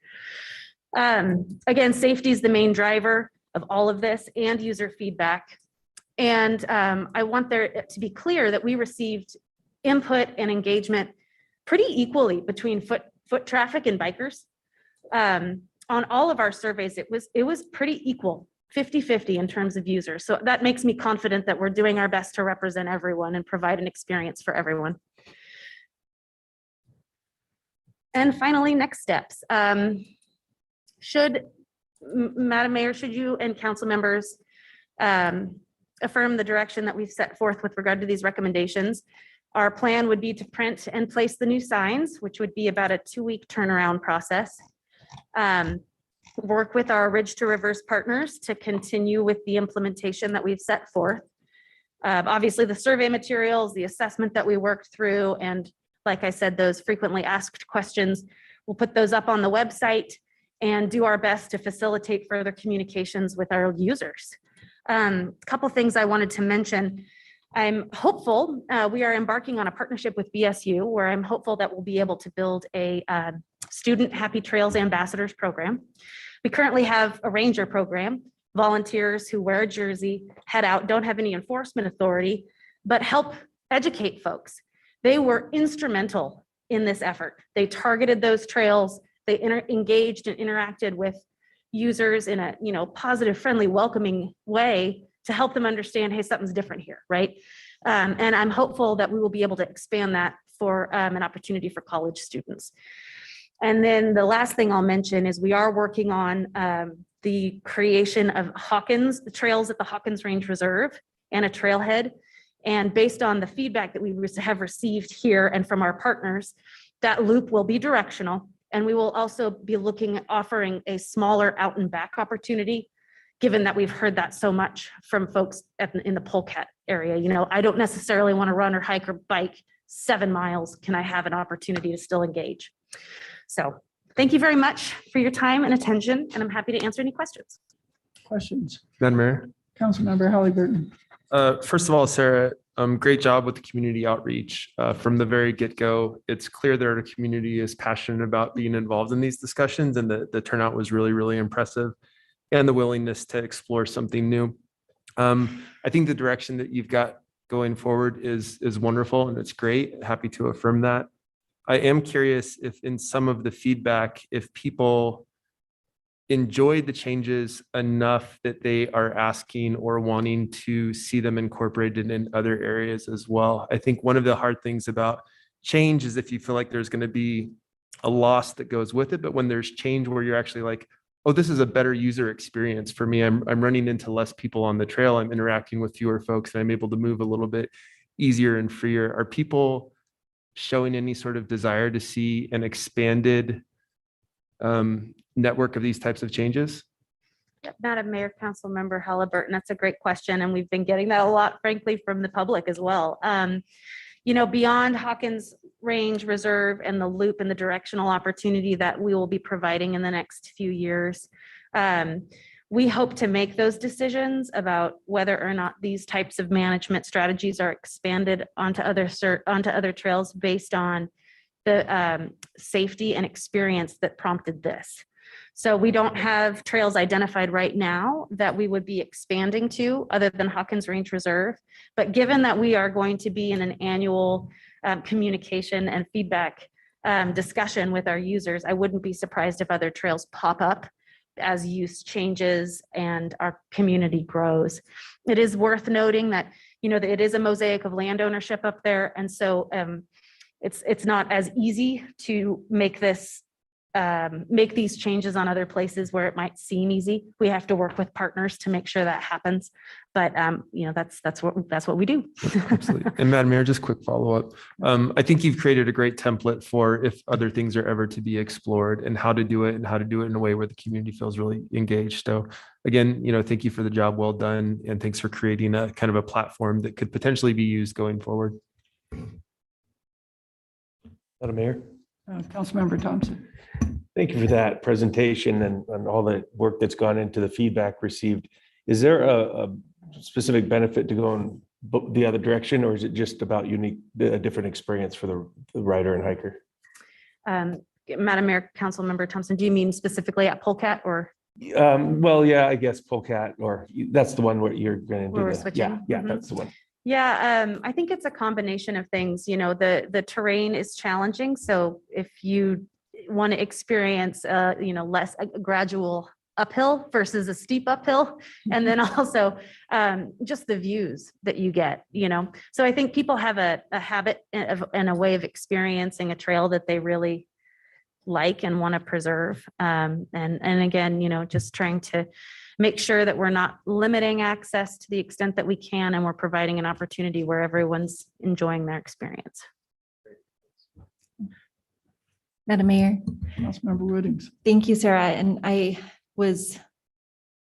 Again, safety is the main driver of all of this and user feedback. And I want there to be clear that we received input and engagement pretty equally between foot traffic and bikers. On all of our surveys, it was pretty equal, 50-50 in terms of users. So that makes me confident that we're doing our best to represent everyone and provide an experience for everyone. And finally, next steps. Madam Mayor, should you and council members affirm the direction that we've set forth with regard to these recommendations, our plan would be to print and place the new signs, which would be about a 2-week turnaround process. Work with our Ridge to Rivers partners to continue with the implementation that we've set forth. Obviously, the survey materials, the assessment that we worked through, and like I said, those frequently asked questions, we'll put those up on the website and do our best to facilitate further communications with our users. A couple things I wanted to mention. I'm hopeful, we are embarking on a partnership with BSU, where I'm hopeful that we'll be able to build a student Happy Trails Ambassadors program. We currently have a ranger program, volunteers who wear a jersey, head out, don't have any enforcement authority, but help educate folks. They were instrumental in this effort. They targeted those trails, they engaged and interacted with users in a positive, friendly, welcoming way to help them understand, hey, something's different here, right? And I'm hopeful that we will be able to expand that for an opportunity for college students. And then the last thing I'll mention is we are working on the creation of the trails at the Hawkins Range Reserve and a trailhead. And based on the feedback that we have received here and from our partners, that loop will be directional. And we will also be looking at offering a smaller out and back opportunity, given that we've heard that so much from folks in the Polecat area. I don't necessarily want to run or hike or bike 7 miles. Can I have an opportunity to still engage? So thank you very much for your time and attention, and I'm happy to answer any questions. Questions? Madam Mayor. Councilmember Halliburton. First of all, Sarah, great job with the community outreach. From the very get-go, it's clear that our community is passionate about being involved in these discussions, and the turnout was really, really impressive, and the willingness to explore something new. I think the direction that you've got going forward is wonderful, and it's great. Happy to affirm that. I am curious if in some of the feedback, if people enjoyed the changes enough that they are asking or wanting to see them incorporated in other areas as well. I think one of the hard things about change is if you feel like there's going to be a loss that goes with it, but when there's change where you're actually like, oh, this is a better user experience for me. I'm running into less people on the trail. I'm interacting with fewer folks and I'm able to move a little bit easier and freer. Are people showing any sort of desire to see an expanded network of these types of changes? Yep, Madam Mayor, Council Member Halliburton, that's a great question. And we've been getting that a lot, frankly, from the public as well. Beyond Hawkins Range Reserve and the loop and the directional opportunity that we will be providing in the next few years, we hope to make those decisions about whether or not these types of management strategies are expanded onto other trails based on the safety and experience that prompted this. So we don't have trails identified right now that we would be expanding to other than Hawkins Range Reserve. But given that we are going to be in an annual communication and feedback discussion with our users, I wouldn't be surprised if other trails pop up as use changes and our community grows. It is worth noting that, that it is a mosaic of land ownership up there. And so it's not as easy to make these changes on other places where it might seem easy. We have to work with partners to make sure that happens. But that's what we do. Absolutely. And Madam Mayor, just quick follow-up. I think you've created a great template for if other things are ever to be explored and how to do it in a way where the community feels really engaged. So again, thank you for the job well done. And thanks for creating a kind of a platform that could potentially be used going forward. Madam Mayor. Councilmember Thompson. Thank you for that presentation and all the work that's gone into the feedback received. Is there a specific benefit to going the other direction, or is it just about a different experience for the rider and hiker? Madam Mayor, Councilmember Thompson, do you mean specifically at Polecat or? Well, yeah, I guess Polecat, or that's the one where you're going to do Where we're the, switching? yeah, Mhm. that's the one. Yeah, I think it's a combination of things. The terrain is challenging. So if you want to experience, less a gradual uphill versus a steep uphill, and then also just the views that you get, So I think people have a habit and a way of experiencing a trail that they really like and want to preserve. And again, just trying to make sure that we're not limiting access to the extent that we can, and we're providing an opportunity where everyone's enjoying their experience. Madam Mayor. Councilmember Woodings. Thank you, Sarah. And I was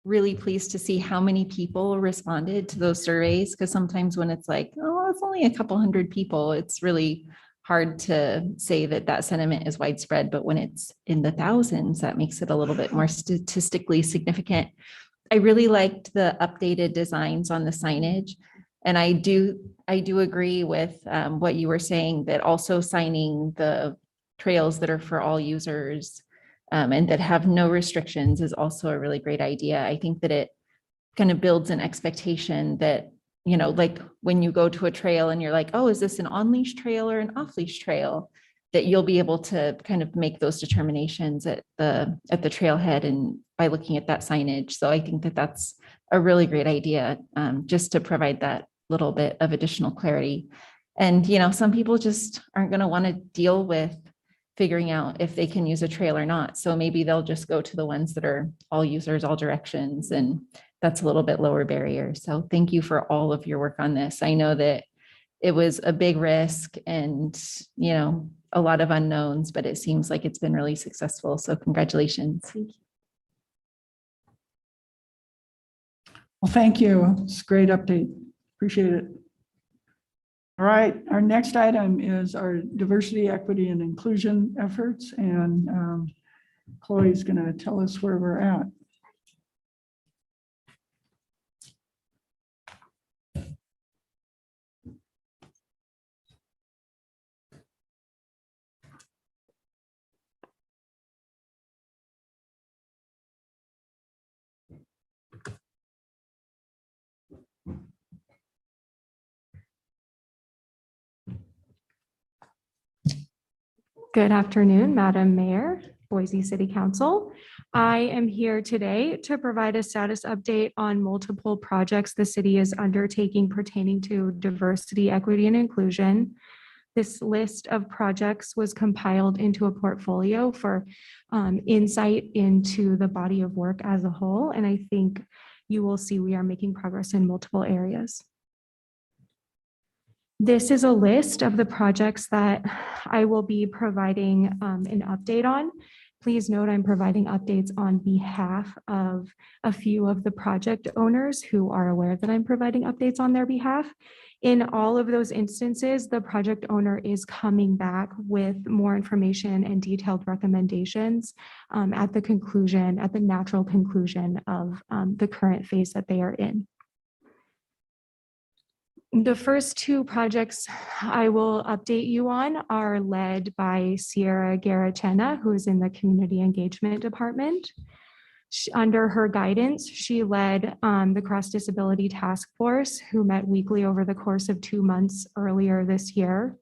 really pleased to see how many people responded to those surveys, because sometimes when it's like, oh, it's only a couple hundred people, it's really hard to say that sentiment is widespread. But when it's in the thousands, that makes it a little bit more statistically significant. I really liked the updated designs on the signage. And I do agree with what you were saying, that also signing the trails that are for all users and that have no restrictions is also a really great idea. I think that it kind of builds an expectation that, like when you go to a trail and you're like, oh, is this an on-leash trail or an off-leash trail? That you'll be able to kind of make those determinations at the trailhead and by looking at that signage. So I think that that's a really great idea, just to provide that little bit of additional clarity. And, some people just aren't going to want to deal with figuring out if they can use a trail or not. So maybe they'll just go to the ones that are all users, all directions, and that's a little bit lower barrier. So thank you for all of your work on this. I know that it was a big risk and, a lot of unknowns, but it seems like it's been really successful. So congratulations. Thank you. Well, thank you. It's a great update. Appreciate it. All right, our next item is our diversity, equity, and inclusion efforts. And Chloe's going to tell us where we're at. Good afternoon, Madam Mayor, Boise City Council. I am here today to provide a status update on multiple projects the city is undertaking pertaining to diversity, equity, and inclusion. This list of projects was compiled into a portfolio for insight into the body of work as a whole, and I think you will see we are making progress in multiple areas. This is a list of the projects that I will be providing an update on. Please note I'm providing updates on behalf of a few of the project owners who are aware that I'm providing updates on their behalf. In all of those instances, the project owner is coming back with more information and detailed recommendations at the natural conclusion of the current phase that they are in. The first two projects I will update you on are led by Sierra Garachena, who is in the Community Engagement Department. Under her guidance, she led the Cross Disability Task Force, who met weekly over the course of 2 months earlier this year.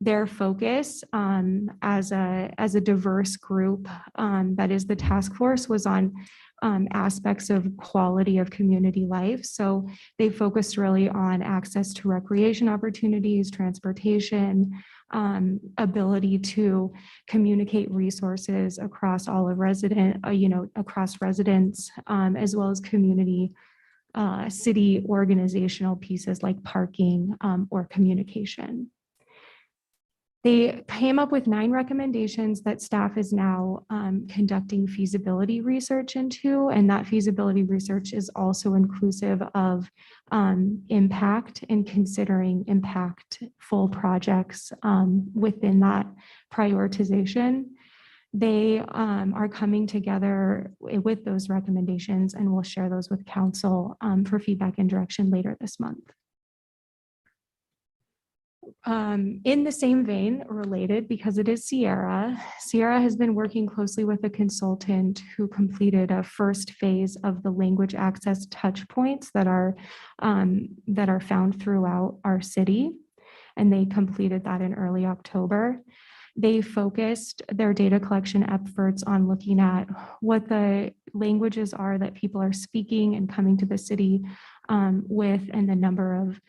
Their focus as a diverse group, that is the task force, was on aspects of quality of community life. So they focused really on access to recreation opportunities, transportation, ability to communicate resources across all of across residents, as well as community city organizational pieces like parking or communication. They came up with 9 recommendations that staff is now conducting feasibility research into, and that feasibility research is also inclusive of impact and considering impactful projects within that prioritization. They are coming together with those recommendations, and we'll share those with council for feedback and direction later this month. In the same vein, related, because it is Sierra has been working closely with a consultant who completed a first phase of the language access touch points that are found throughout our city. And they completed that in early October. They focused their data collection efforts on looking at what the languages are that people are speaking and coming to the city with, and the number of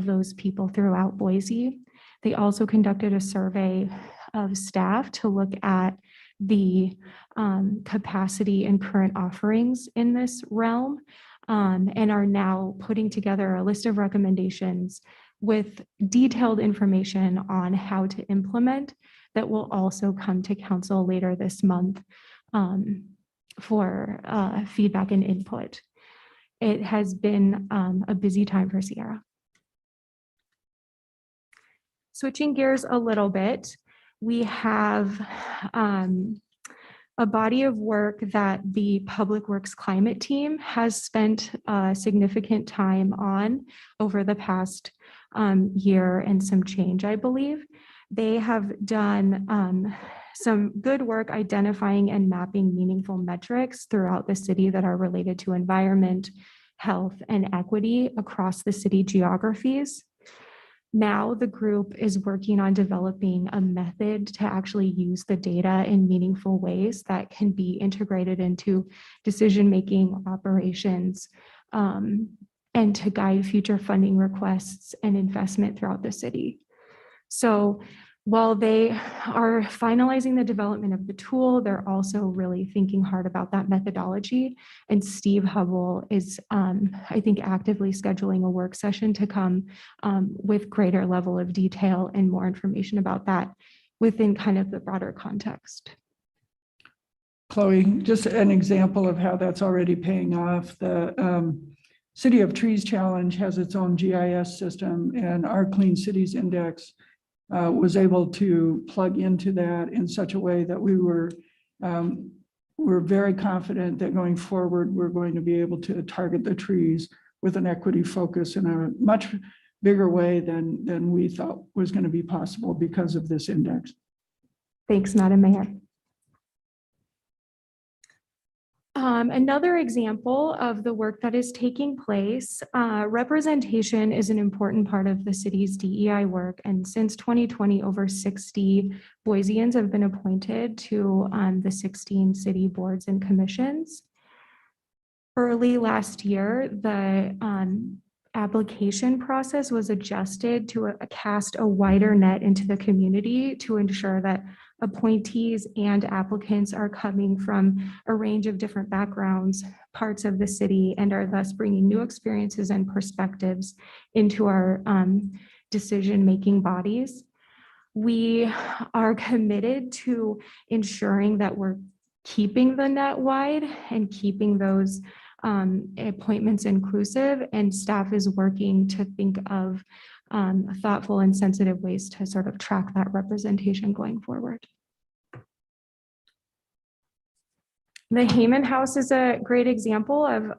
those people throughout Boise. They also conducted a survey of staff to look at the capacity and current offerings in this realm, and are now putting together a list of recommendations with detailed information on how to implement that will also come to council later this month for feedback and input. It has been a busy time for Sierra. Switching gears a little bit, we have a body of work that the Public Works Climate Team has spent significant time on over the past year and some change, I believe. They have done some good work identifying and mapping meaningful metrics throughout the city that are related to environment, health, and equity across the city geographies. Now the group is working on developing a method to actually use the data in meaningful ways that can be integrated into decision-making operations, and to guide future funding requests and investment throughout the city. So while they are finalizing the development of the tool, they're also really thinking hard about that methodology. And Steve Hubble is, I think, actively scheduling a work session to come with greater level of detail and more information about that within kind of the broader context. Chloe, just an example of how that's already paying off. The City of Trees Challenge has its own GIS system, and our Clean Cities Index was able to plug into that in such a way that we're very confident that going forward, we're going to be able to target the trees with an equity focus in a much bigger way than we thought was going to be possible because of this index. Thanks, Madam Mayor. Another example of the work that is taking place, representation is an important part of the city's DEI work. And since 2020, over 60 Boiseans have been appointed to the 16 city boards and commissions. Early last year, the application process was adjusted to cast a wider net into the community to ensure that appointees and applicants are coming from a range of different backgrounds, parts of the city, and are thus bringing new experiences and perspectives into our decision-making bodies. We are committed to ensuring that we're keeping the net wide and keeping those appointments inclusive, and staff is working to think of thoughtful and sensitive ways to sort of track that representation going forward. The HAYMAN House is a great example of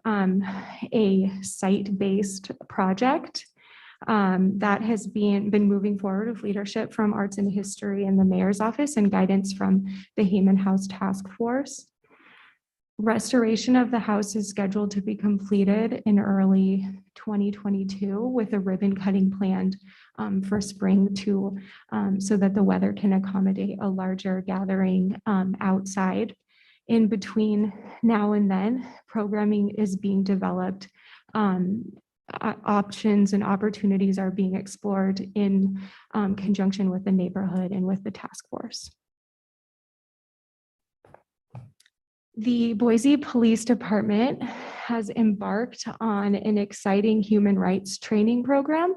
a site-based project. That has been moving forward with leadership from Arts and History in the Mayor's Office and guidance from the HAYMAN House Task Force. Restoration of the house is scheduled to be completed in early 2022 with a ribbon cutting planned for spring so that the weather can accommodate a larger gathering outside. In between now and then, programming is being developed. Options and opportunities are being explored in conjunction with the neighborhood and with the task force. The Boise Police Department has embarked on an exciting human rights training program.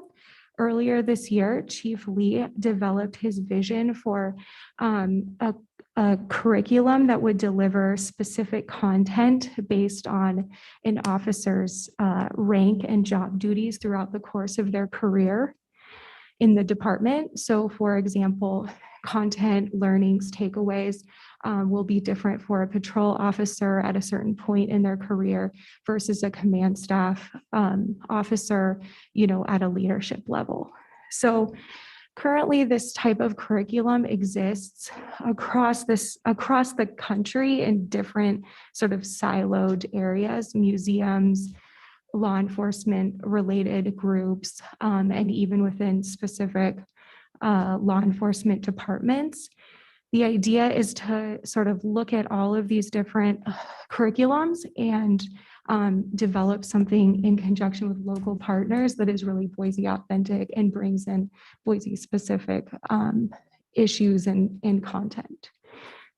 Earlier this year, Chief Lee developed his vision for a curriculum that would deliver specific content based on an officer's rank and job duties throughout the course of their career in the department. So for example, content, learnings, takeaways will be different for a patrol officer at a certain point in their career versus a command staff officer, at a leadership level. So currently this type of curriculum exists across the country in different sort of siloed areas, museums, law enforcement related groups, and even within specific law enforcement departments. The idea is to sort of look at all of these different curriculums and develop something in conjunction with local partners that is really Boise authentic and brings in Boise specific issues and content.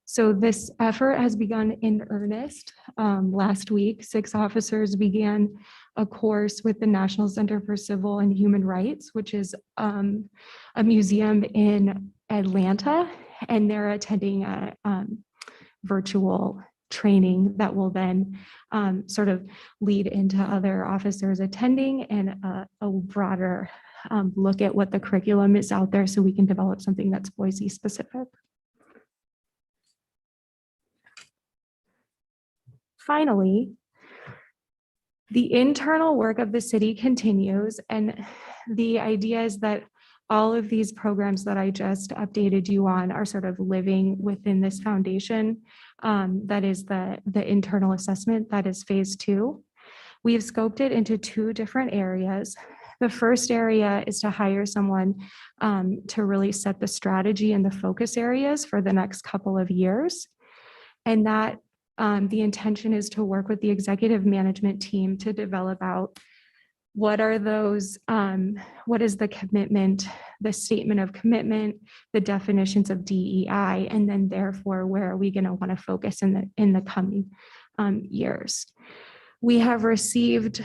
So this effort has begun in earnest. Last week, 6 officers began a course with the National Center for Civil and Human Rights, which is a museum in Atlanta, and they're attending a virtual training that will then sort of lead into other officers attending and a broader look at what the curriculum is out there so we can develop something that's Boise specific. Finally, the internal work of the city continues, and the idea is that all of these programs that I just updated you on are sort of living within this foundation. That is the internal assessment, that is phase 2. We have scoped it into 2 different areas. The first area is to hire someone to really set the strategy and the focus areas for the next couple of years. And that the intention is to work with the executive management team to develop out what are those, what is the commitment, the statement of commitment, the definitions of DEI, and then therefore where are we going to want to focus in the coming years. We have received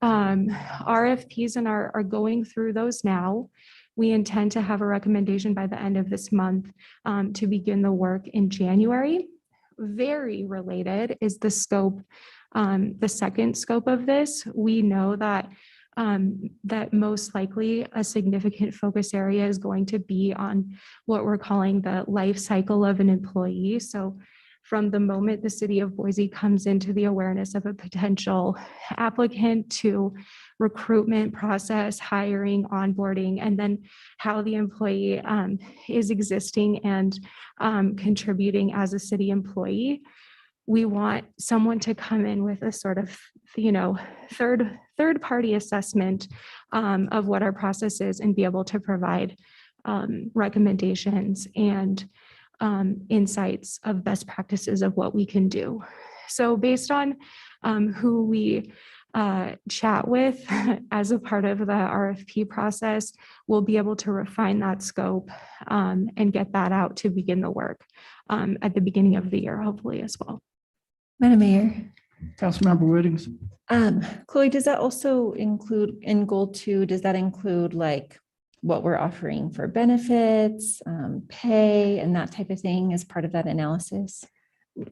RFPs and are going through those now. We intend to have a recommendation by the end of this month to begin the work in January. Very related is the scope, the second scope of this. We know that that most likely a significant focus area is going to be on what we're calling the life cycle of an employee. So from the moment the city of Boise comes into the awareness of a potential applicant to recruitment process, hiring, onboarding, and then how the employee is existing and contributing as a city employee. We want someone to come in with a sort of, third party assessment of what our process is and be able to provide recommendations and insights of best practices of what we can do. So based on who we chat with as a part of the RFP process, we'll be able to refine that scope and get that out to begin the work at the beginning of the year, hopefully as well. Madam Mayor. Councilmember Whittings. Chloe, does that also include in goal 2, does that include like what we're offering for benefits, pay, and that type of thing as part of that analysis?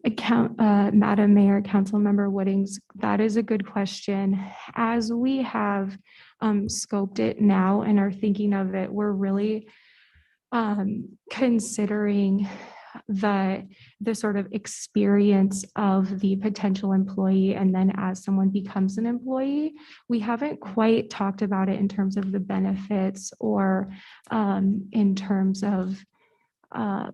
Madam Mayor, Councilmember Whittings, that is a good question. As we have scoped it now and are thinking of it, we're really considering the sort of experience of the potential employee, and then as someone becomes an employee, we haven't quite talked about it in terms of the benefits or in terms of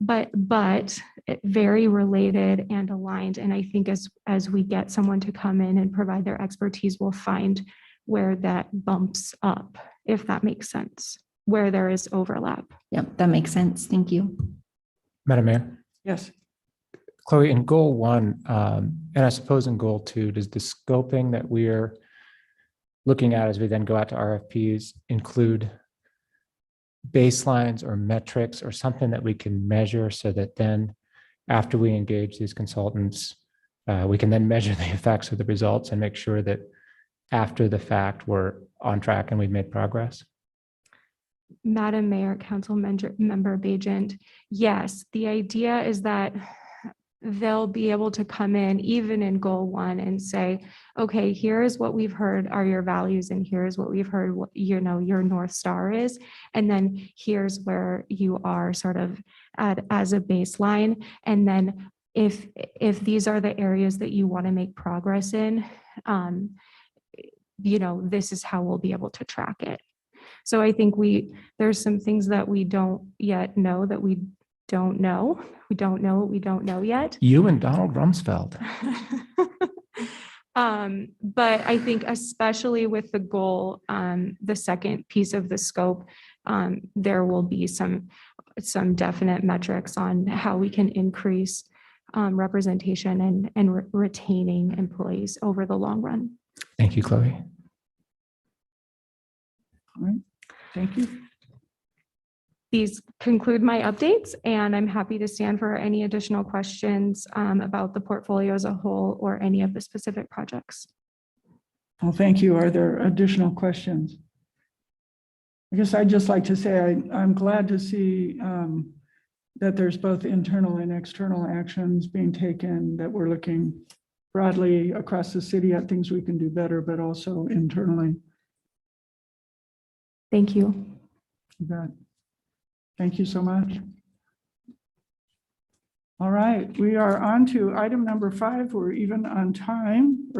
but very related and aligned. And I think as we get someone to come in and provide their expertise, we'll find where that bumps up, if that makes sense, where there is overlap. Yep, that makes sense. Thank you. Madam Mayor, Yes. Chloe, in goal 1, and I suppose in goal 2, does the scoping that we're looking at as we then go out to RFPs include baselines or metrics or something that we can measure so that then after we engage these consultants, we can then measure the effects of the results and make sure that after the fact we're on track and we've made progress? Madam Mayor, Council Member Bajent, yes, the idea is that they'll be able to come in even in goal 1 and say, okay, here's what we've heard are your values, and here's what we've heard what your North Star is, and then here's where you are sort of as a baseline. And then if these are the areas that you want to make progress in, this is how we'll be able to track it. So I think there's some things that we don't yet know that we don't know. We don't know what we don't know yet. You and Donald Rumsfeld. But I think especially with the goal, the second piece of the scope, there will be some definite metrics on how we can increase representation and retaining employees over the long run. Thank you, Chloe. All right. Thank you. These conclude my updates, and I'm happy to stand for any additional questions about the portfolio as a whole or any of the specific projects. Well, thank you. Are there additional questions? I guess I'd just like to say I'm glad to see that there's both internal and external actions being taken, that we're looking broadly across the city at things we can do better, but also internally. Thank you. You bet. Thank you so much. All right, we are on to item number 5. We're even on time,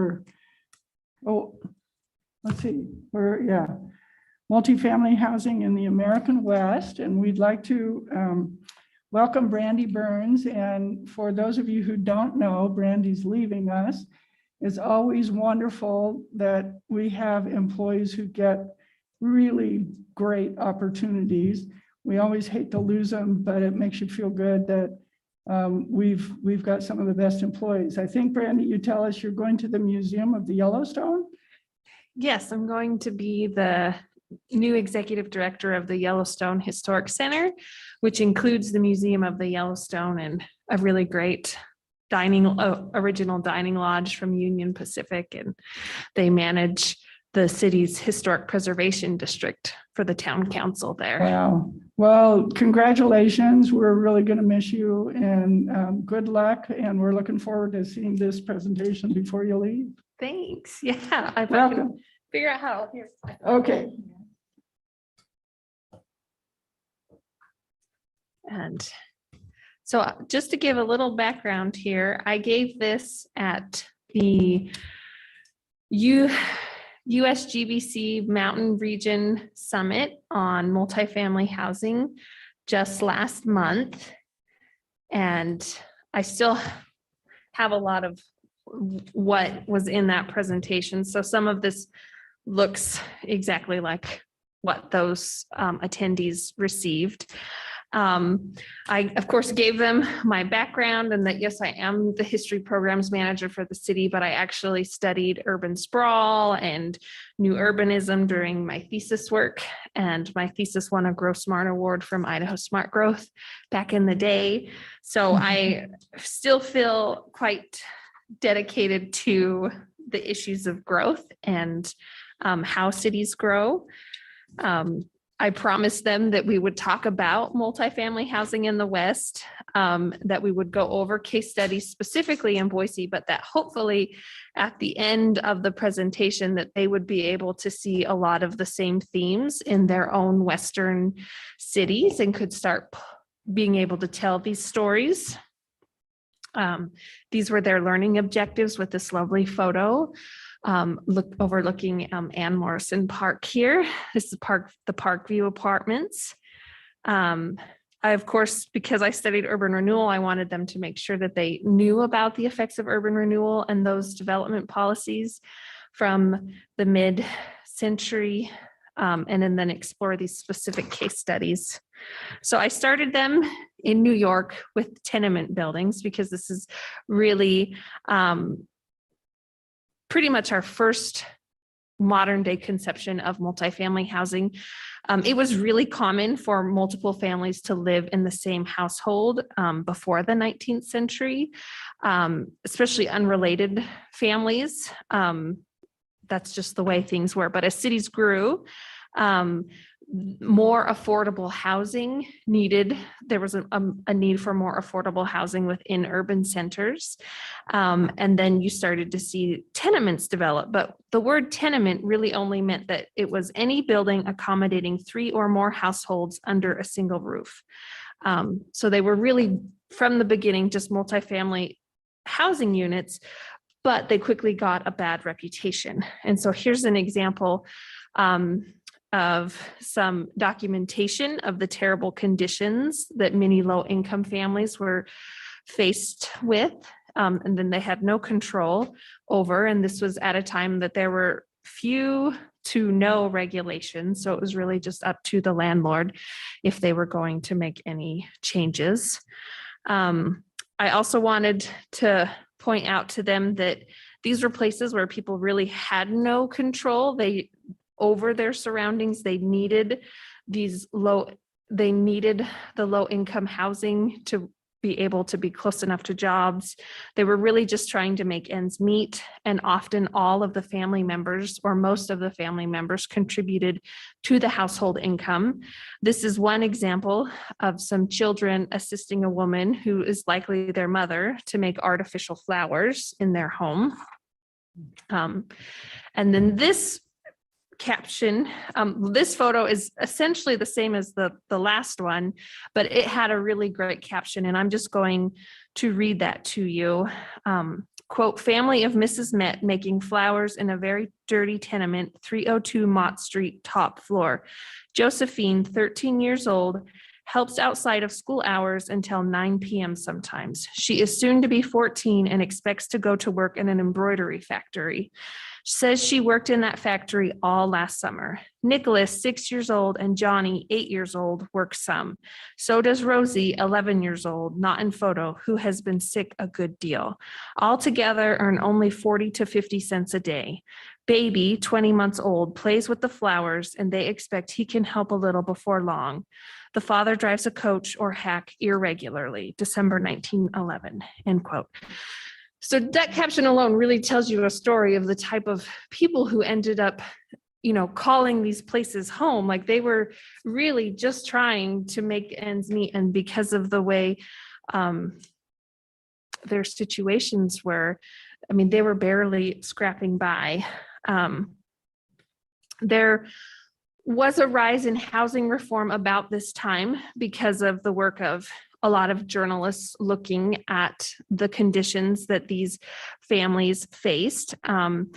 let's see, multifamily housing in the American West. And we'd like to welcome Brandy Burns. And for those of you who don't know, Brandy's leaving us. It's always wonderful that we have employees who get really great opportunities. We always hate to lose them, but it makes you feel good that we've got some of the best employees. I think, Brandy, you tell us you're going to the Museum of the Yellowstone? Yes, I'm going to be the new executive director of the Yellowstone Historic Center, which includes the Museum of the Yellowstone and a really great original dining lodge from Union Pacific. And they manage the city's historic preservation district for the town council there. Wow. Well, congratulations. We're really going to miss you, and good luck. And we're looking forward to seeing this presentation before you leave. Thanks. Yeah. If I Welcome. can figure out how. Here. Okay. And so just to give a little background here, I gave this at the USGBC Mountain Region Summit on multifamily housing just last month. And I still have a lot of what was in that presentation. So some of this looks exactly like what those attendees received. I, of course, gave them my background and that, yes, I am the history programs manager for the city, but I actually studied urban sprawl and new urbanism during my thesis work. And my thesis won a Grow Smart Award from Idaho Smart Growth back in the day. So I still feel quite dedicated to the issues of growth and how cities grow. I promised them that we would talk about multifamily housing in the West, that we would go over case studies specifically in Boise, but that hopefully at the end of the presentation that they would be able to see a lot of the same themes in their own Western cities and could start being able to tell these stories. These were their learning objectives with this lovely photo overlooking Ann Morrison Park here. This is the Parkview Apartments. I, of course, because I studied urban renewal, I wanted them to make sure that they knew about the effects of urban renewal and those development policies from the mid-century, and then explore these specific case studies. So I started them in New York with tenement buildings because this is really pretty much our first modern day conception of multifamily housing. It was really common for multiple families to live in the same household before the 19th century, especially unrelated families. That's just the way things were. But as cities grew, more affordable housing there was a need for more affordable housing within urban centers. And then you started to see tenements develop, but the word tenement really only meant that it was any building accommodating 3 or more households under a single roof. So they were really from the beginning just multifamily housing units, but they quickly got a bad reputation. And so here's an example of some documentation of the terrible conditions that many low-income families were faced with, and then they had no control over. And this was at a time that there were few to no regulations. So it was really just up to the landlord if they were going to make any changes. I also wanted to point out to them that these were places where people really had no control over their surroundings. They needed the low income housing to be able to be close enough to jobs. They were really just trying to make ends meet. And often all of the family members or most of the family members contributed to the household income. This is one example of some children assisting a woman who is likely their mother to make artificial flowers in their home. And then this caption, this photo is essentially the same as the last one, but it had a really great caption, and I'm just going to read that to you. Quote, family of Mrs. Met making flowers in a very dirty tenement, 302 Mott Street, top floor. Josephine, 13 years old, helps outside of school hours until 9 p.m. sometimes. She is soon to be 14 and expects to go to work in an embroidery factory. Says she worked in that factory all last summer. Nicholas, 6 years old, and Johnny, 8 years old, work some. So does Rosie, 11 years old, not in photo, who has been sick a good deal. All together earn only 40 to 50 cents a day. Baby, 20 months old, plays with the flowers, and they expect he can help a little before long. The father drives a coach or hack irregularly. December 1911, end quote. So that caption alone really tells you a story of the type of people who ended up, calling these places home. Like they were really just trying to make ends meet. And because of the way their situations were, they were barely scrapping by. There was a rise in housing reform about this time because of the work of a lot of journalists looking at the conditions that these families faced. I'm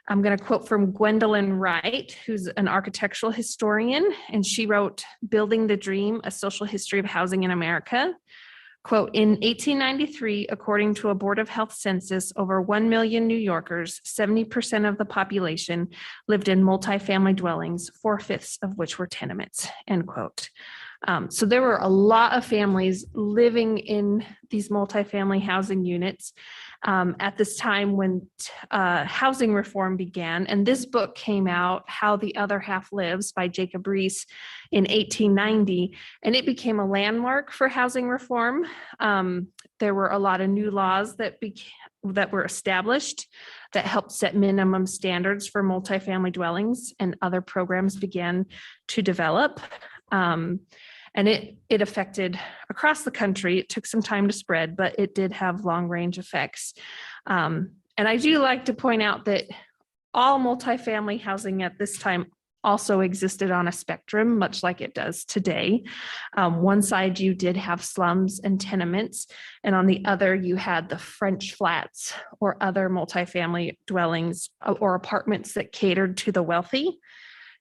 going to quote from Gwendolyn Wright, who's an architectural historian, and she wrote, Building the Dream, A Social History of Housing in America. Quote, in 1893, according to a Board of Health census, over 1 million New Yorkers, 70% of the population lived in multifamily dwellings, 4/5 of which were tenements, end quote. So there were a lot of families living in these multifamily housing units at this time when housing reform began. And this book came out, How the Other Half Lives by Jacob Riis in 1890, and it became a landmark for housing reform. There were a lot of new laws that were established that helped set minimum standards for multifamily dwellings, and other programs began to develop. And it affected across the country. It took some time to spread, but it did have long range effects. And I do like to point out that all multifamily housing at this time also existed on a spectrum, much like it does today. One side you did have slums and tenements, and on the other you had the French flats or other multifamily dwellings or apartments that catered to the wealthy.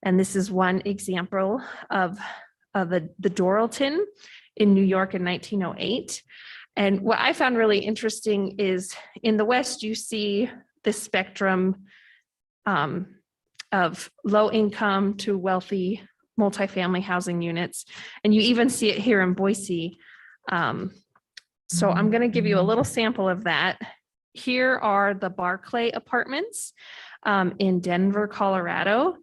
And this is one example of the Doralton in New York in 1908. And what I found really interesting is in the West, you see this spectrum of low income to wealthy multifamily housing units. And you even see it here in Boise. So I'm going to give you a little sample of that. Here are the Barclay apartments in Denver, Colorado.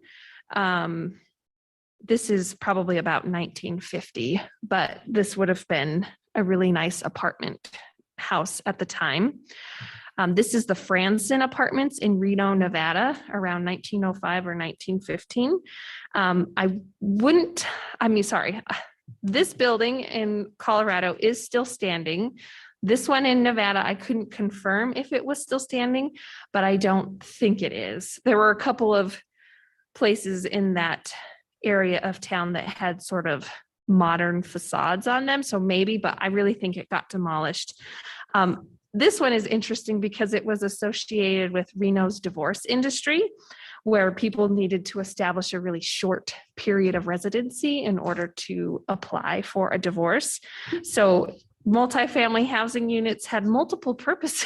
This is probably about 1950, but this would have been a really nice apartment house at the time. This is the Franzen apartments in Reno, Nevada, around 1905 or 1915. This building in Colorado is still standing. This one in Nevada, I couldn't confirm if it was still standing, but I don't think it is. There were a couple of places in that area of town that had sort of modern facades on them, so maybe, but I really think it got demolished. This one is interesting because it was associated with Reno's divorce industry, where people needed to establish a really short period of residency in order to apply for a divorce. So multifamily housing units had multiple purposes.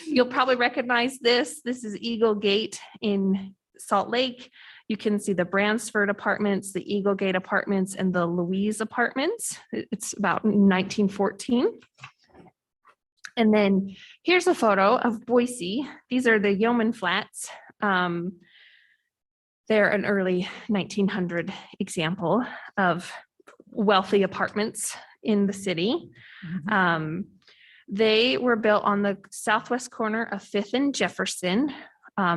You'll probably recognize this. This is Eagle Gate in Salt Lake. You can see the Bransford apartments, the Eagle Gate apartments, and the Louise apartments. It's about 1914. And then here's a photo of Boise. These are the Yeoman Flats. They're an early 1900 example of wealthy apartments in the city. They were built on the southwest corner of 5th and Jefferson.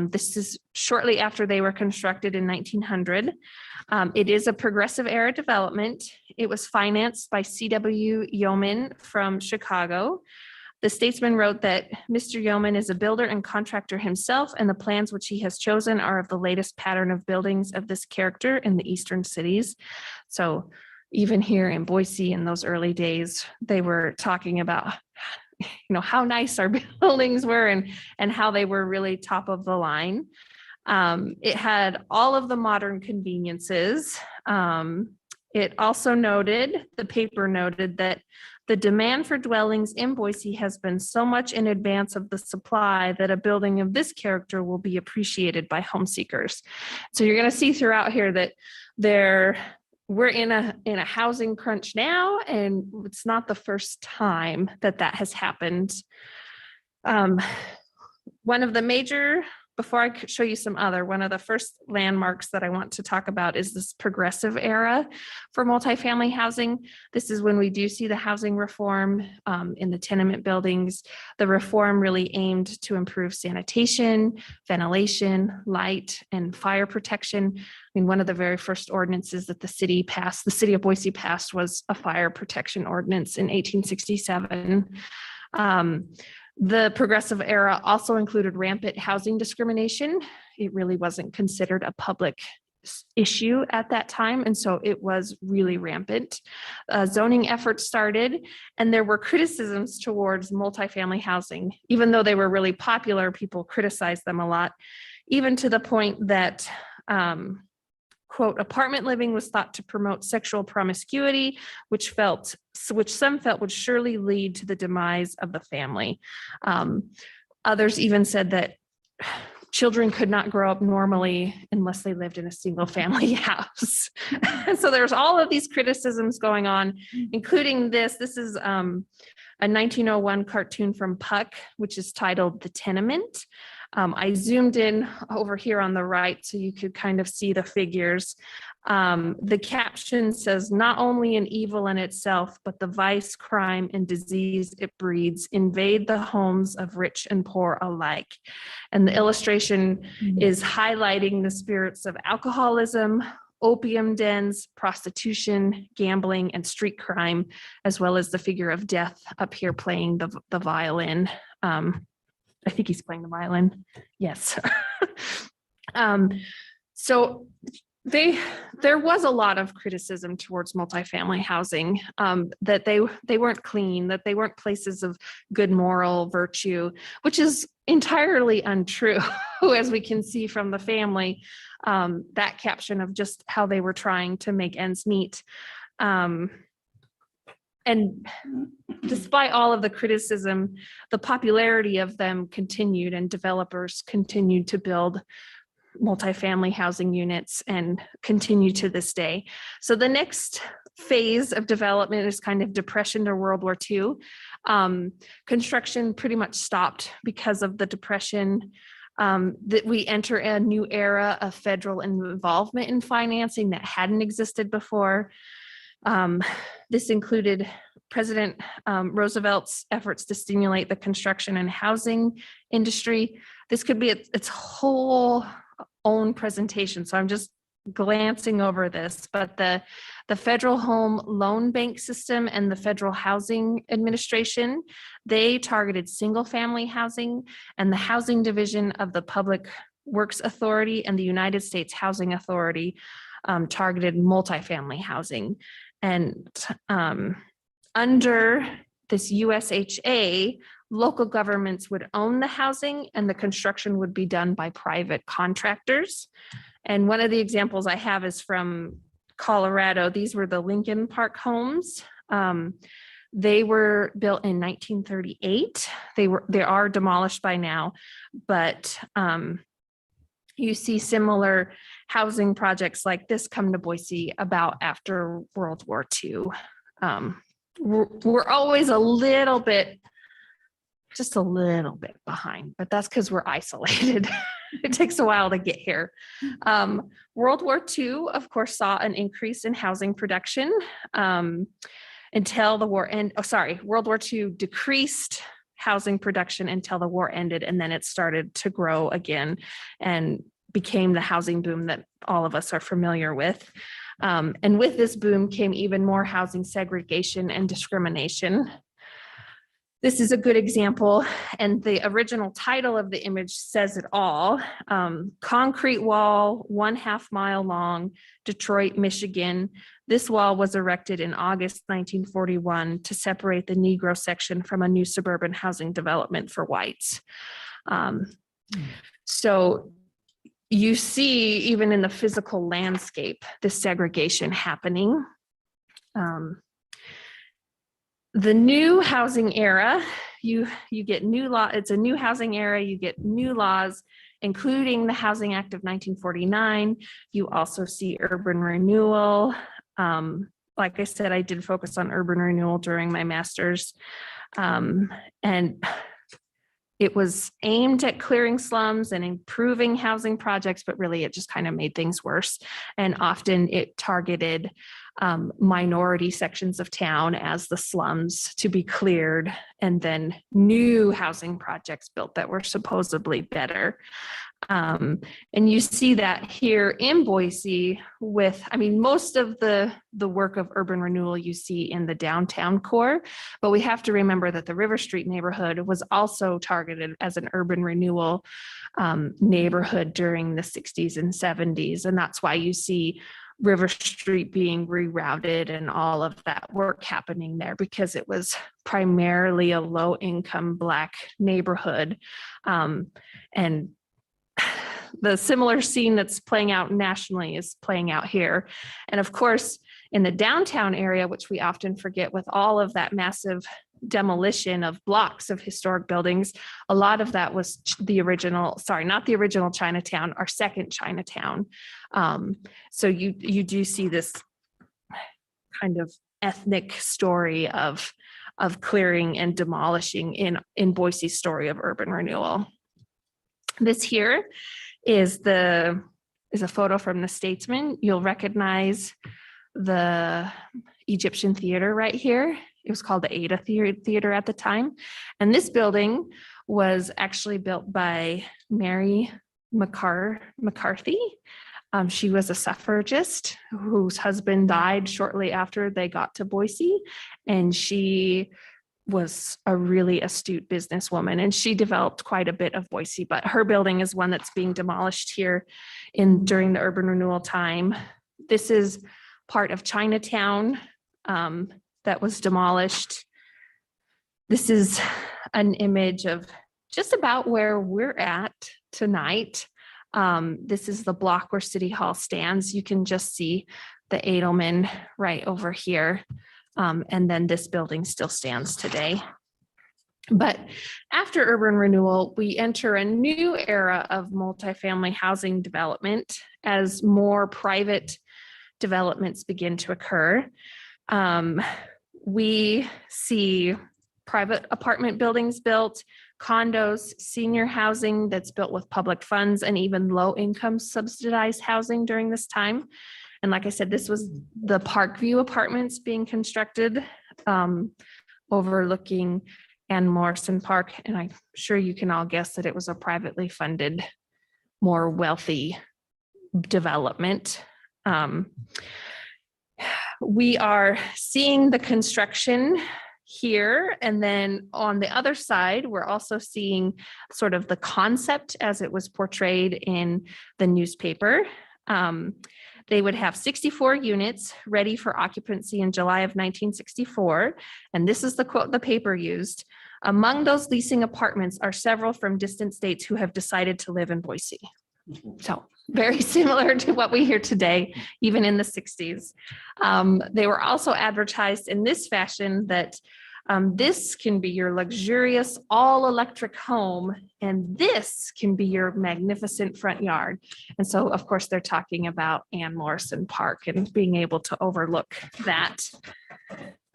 This is shortly after they were constructed in 1900. It is a progressive era development. It was financed by C.W. Yeoman from Chicago. The Statesman wrote that Mr. Yeoman is a builder and contractor himself, and the plans which he has chosen are of the latest pattern of buildings of this character in the eastern cities. So even here in Boise in those early days, they were talking about how nice our buildings were and how they were really top of the line. It had all of the modern conveniences. It also noted, the paper noted, that the demand for dwellings in Boise has been so much in advance of the supply that a building of this character will be appreciated by home seekers. So you're going to see throughout here that we're in a housing crunch now, and it's not the first time that has happened. One of the major, before I show you some other, one of the first landmarks that I want to talk about is this progressive era for multifamily housing. This is when we do see the housing reform in the tenement buildings. The reform really aimed to improve sanitation, ventilation, light, and fire protection. I mean, one of the very first ordinances that the city of Boise passed was a fire protection ordinance in 1867. The progressive era also included rampant housing discrimination. It really wasn't considered a public issue at that time, and so it was really rampant. Zoning efforts started, and there were criticisms towards multifamily housing. Even though they were really popular, people criticized them a lot, even to the point that quote, apartment living was thought to promote sexual promiscuity, which some felt would surely lead to the demise of the family. Others even said that children could not grow up normally unless they lived in a single family house. And so there's all of these criticisms going on, including this. This is a 1901 cartoon from Puck, which is titled The Tenement. I zoomed in over here on the right so you could kind of see the figures. The caption says, "Not only an evil in itself, but the vice, crime, and disease it breeds invade the homes of rich and poor alike." And the illustration is highlighting the spirits of alcoholism, opium dens, prostitution, gambling, and street crime, as well as the figure of death up here playing the violin. I think he's playing the violin. Yes. So there was a lot of criticism towards multifamily housing, that they weren't clean, that they weren't places of good moral virtue, which is entirely untrue, as we can see from the family, that caption of just how they were trying to make ends meet. And despite all of the criticism, the popularity of them continued, and developers continued to build multifamily housing units and continue to this day. So the next phase of development is kind of Depression to World War II. Construction pretty much stopped because of the Depression. That we enter a new era of federal involvement in financing that hadn't existed before. This included President Roosevelt's efforts to stimulate the construction and housing industry. This could be its whole own presentation, so I'm just glancing over this, but the Federal Home Loan Bank System and the Federal Housing Administration, they targeted single-family housing, and the Housing Division of the Public Works Authority and the United States Housing Authority targeted multifamily housing. And under this USHA, local governments would own the housing and the construction would be done by private contractors. And one of the examples I have is from Colorado. These were the Lincoln Park homes. They were built in 1938. They are demolished by now, but you see similar housing projects like this come to Boise about after World War II. We're always just a little bit behind, but that's because we're isolated. It takes a while to get here. World War II, of course, saw an increase in housing production until the war ended. Oh, sorry, World War II decreased housing production until the war ended, and then it started to grow again and became the housing boom that all of us are familiar with. And with this boom came even more housing segregation and discrimination. This is a good example, and the original title of the image says it all. Concrete wall, 1/2 mile long, Detroit, Michigan. This wall was erected in August 1941 to separate the Negro section from a new suburban housing development for whites. So you see, even in the physical landscape, this segregation happening. The new housing era, you get new law. It's a new housing era. You get new laws, including the Housing Act of 1949. You also see urban renewal. Like I said, I did focus on urban renewal during my master's, and it was aimed at clearing slums and improving housing projects, but really it just kind of made things worse. And often it targeted minority sections of town as the slums to be cleared, and then new housing projects built that were supposedly better. And you see that here in Boise with, I mean, most of the work of urban renewal you see in the downtown core, but we have to remember that the River Street neighborhood was also targeted as an urban renewal neighborhood during the 60s and 70s. And that's why you see River Street being rerouted and all of that work happening there, because it was primarily a low-income Black neighborhood. And the similar scene that's playing out nationally is playing out here. And of course, in the downtown area, which we often forget with all of that massive demolition of blocks of historic buildings, a lot of that was the original, sorry, not the original Chinatown, our second Chinatown. So you do see this kind of ethnic story of clearing and demolishing in Boise's story of urban renewal. This here is a photo from the Statesman. You'll recognize the Egyptian theater right here. It was called the Ada Theater at the time. And this building was actually built by Mary McCarthy. She was a suffragist whose husband died shortly after they got to Boise. And she was a really astute businesswoman, and she developed quite a bit of Boise, but her building is one that's being demolished here during the urban renewal time. This is part of Chinatown that was demolished. This is an image of just about where we're at tonight. This is the block where City Hall stands. You can just see the Edelman right over here. And then this building still stands today. But after urban renewal, we enter a new era of multifamily housing development as more private developments begin to occur. We see private apartment buildings built, condos, senior housing that's built with public funds, and even low-income subsidized housing during this time. And like I said, this was the Parkview Apartments being constructed overlooking Ann Morrison Park. And I'm sure you can all guess that it was a privately funded, more wealthy development. We are seeing the construction here. And then on the other side, we're also seeing sort of the concept as it was portrayed in the newspaper. They would have 64 units ready for occupancy in July of 1964. And this is the quote the paper used. Among those leasing apartments are several from distant states who have decided to live in Boise. So very similar to what we hear today, even in the 60s. They were also advertised in this fashion that this can be your luxurious all-electric home, and this can be your magnificent front yard. And so, of course, they're talking about Ann Morrison Park and being able to overlook that.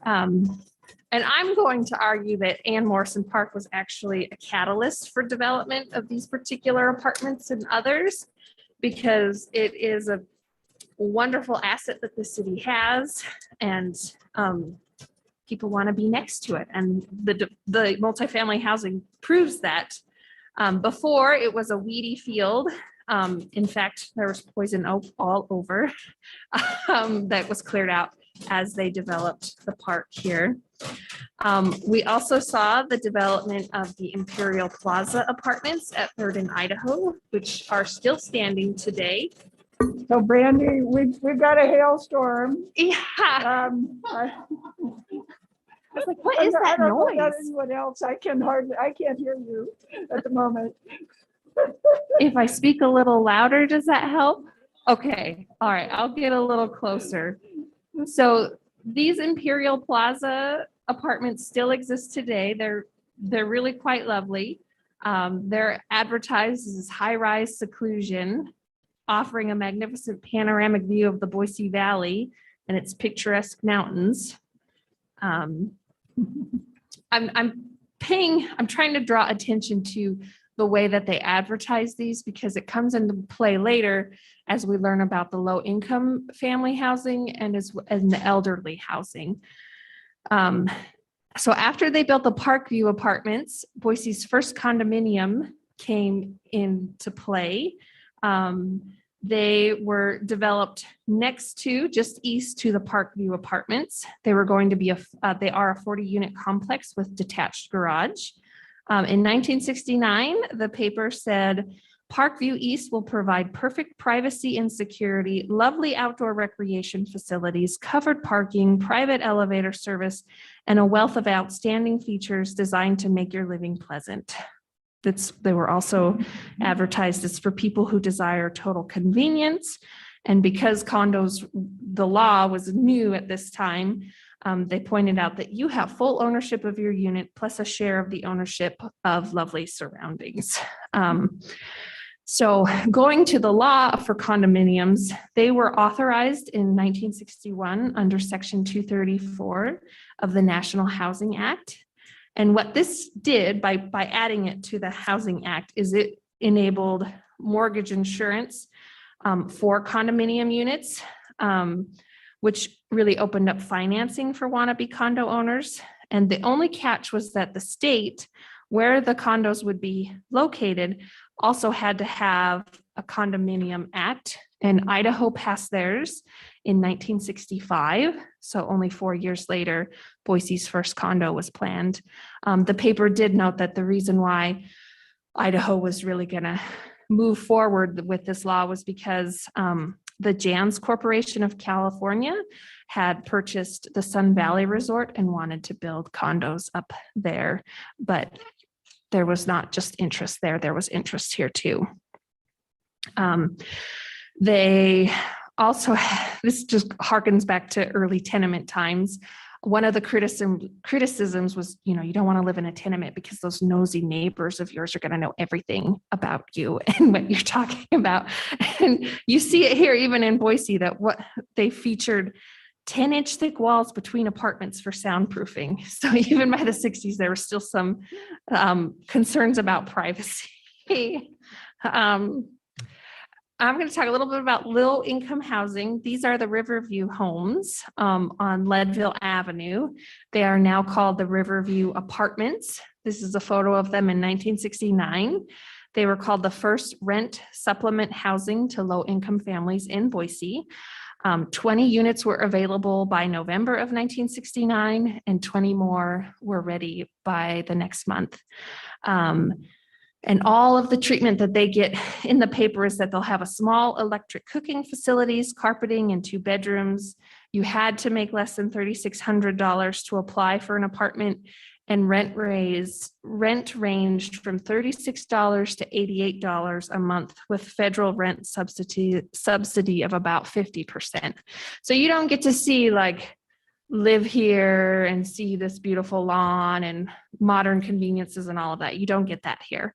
And I'm going to argue that Ann Morrison Park was actually a catalyst for development of these particular apartments and others, because it is a wonderful asset that the city has, and people want to be next to it. And the multifamily housing proves that. Before, it was a weedy field. In fact, there was poison oak all over that was cleared out as they developed the park here. We also saw the development of the Imperial Plaza apartments at 3rd and Idaho, which are still standing today. So Brandy, we've got a hailstorm. Yeah. I was like, what is that I don't know noise? about anyone else. I can't hear you at the moment. If I speak a little louder, does that help? Okay, all right, I'll get a little closer. So these Imperial Plaza apartments still exist today. They're really quite lovely. They're advertised as high-rise seclusion, offering a magnificent panoramic view of the Boise Valley and its picturesque mountains. I'm trying to draw attention to the way that they advertise these, because it comes into play later as we learn about the low income family housing and the elderly housing. So after they built the Parkview Apartments, Boise's first condominium came into play. They were developed just east to the Parkview Apartments. They were going to be they are a 40-unit complex with detached garage. In 1969, the paper said, Parkview East will provide perfect privacy and security, lovely outdoor recreation facilities, covered parking, private elevator service, and a wealth of outstanding features designed to make your living pleasant. They were also advertised as for people who desire total convenience. And because the law was new at this time, they pointed out that you have full ownership of your unit plus a share of the ownership of lovely surroundings. So going to the law for condominiums, they were authorized in 1961 under Section 234 of the National Housing Act. And what this did by adding it to the Housing Act is it enabled mortgage insurance for condominium units, which really opened up financing for wannabe condo owners. And the only catch was that the state where the condos would be located also had to have a condominium act, and Idaho passed theirs in 1965. So only 4 years later, Boise's first condo was planned. The paper did note that the reason why Idaho was really going to move forward with this law was because the Jans Corporation of California had purchased the Sun Valley Resort and wanted to build condos up there. But there was not just interest there was interest here too. They also, this just harkens back to early tenement times. One of the criticisms was, you don't want to live in a tenement because those nosy neighbors of yours are going to know everything about you and what you're talking about. And you see it here, even in Boise, that what they featured 10-inch thick walls between apartments for soundproofing. So even by the 60s, there were still some concerns about privacy. I'm going to talk a little bit about low-income housing. These are the Riverview homes on Leadville Avenue. They are now called the Riverview Apartments. This is a photo of them in 1969. They were called the first rent supplement housing to low-income families in Boise. 20 units were available by November of 1969, and 20 more were ready by the next month. And all of the treatment that they get in the paper is that they'll have a small electric cooking facilities, carpeting, and 2 bedrooms. You had to make less than $3,600 to apply for an apartment, and rent ranged from $36 to $88 a month, with federal rent subsidy of about 50%. So you don't get to see live here and see this beautiful lawn and modern conveniences and all of that. You don't get that here.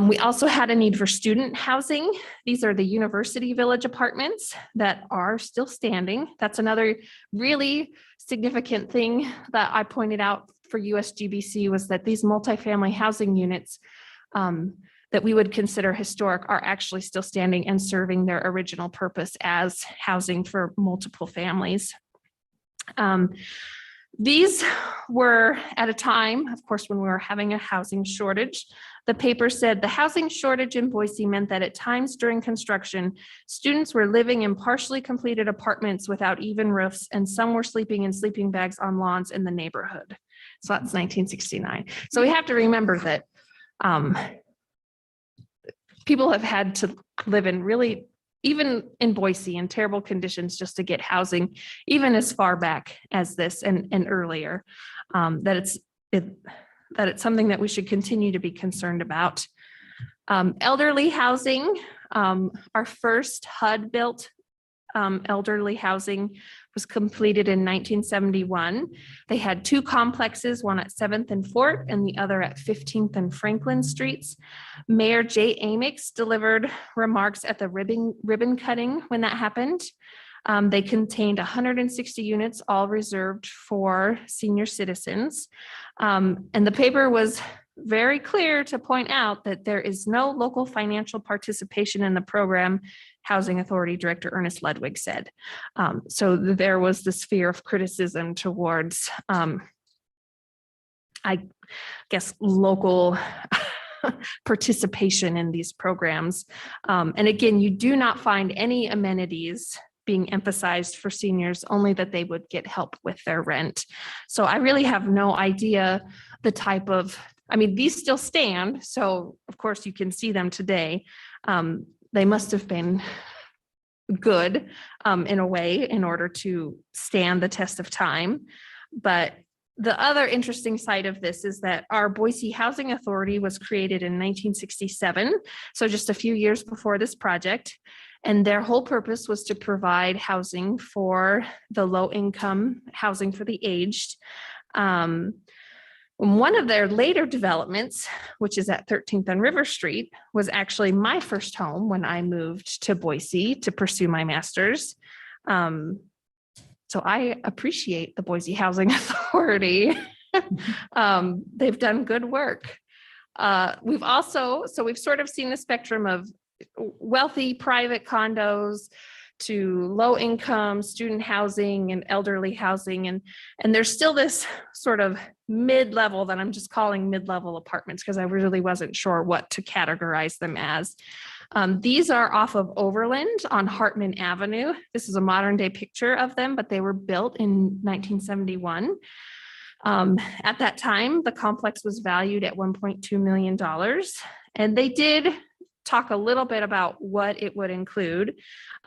We also had a need for student housing. These are the University Village apartments that are still standing. That's another really significant thing that I pointed out for USGBC, was that these multifamily housing units that we would consider historic are actually still standing and serving their original purpose as housing for multiple families. These were at a time, of course, when we were having a housing shortage. The paper said the housing shortage in Boise meant that at times during construction, students were living in partially completed apartments without even roofs, and some were sleeping in sleeping bags on lawns in the neighborhood. So that's 1969. So we have to remember that people have had to live in really, even in Boise, in terrible conditions just to get housing, even as far back as this and earlier, that it's something that we should continue to be concerned about. Elderly housing, our first HUD-built elderly housing was completed in 1971. They had 2 complexes, one at 7th and Fort and the other at 15th and Franklin Streets. Mayor Jay Amix delivered remarks at the ribbon cutting when that happened. They contained 160 units, all reserved for senior citizens. And the paper was very clear to point out that there is no local financial participation in the program, Housing Authority Director Ernest Ludwig said. So there was this fear of criticism towards, I guess, local participation in these programs. And again, you do not find any amenities being emphasized for seniors, only that they would get help with their rent. So I really have no idea the type of, these still stand. So of course you can see them today. They must have been good in a way in order to stand the test of time. But the other interesting side of this is that our Boise Housing Authority was created in 1967. So just a few years before this project. And their whole purpose was to provide housing for the low-income, housing for the aged. One of their later developments, which is at 13th and River Street, was actually my first home when I moved to Boise to pursue my master's. So I appreciate the Boise Housing Authority. They've done good work. We've sort of seen the spectrum of wealthy private condos to low income student housing and elderly housing. And there's still this sort of mid-level that I'm just calling mid-level apartments because I really wasn't sure what to categorize them as. These are off of Overland on Hartman Avenue. This is a modern day picture of them, but they were built in 1971. At that time, the complex was valued at $1.2 million. And they did talk a little bit about what it would include.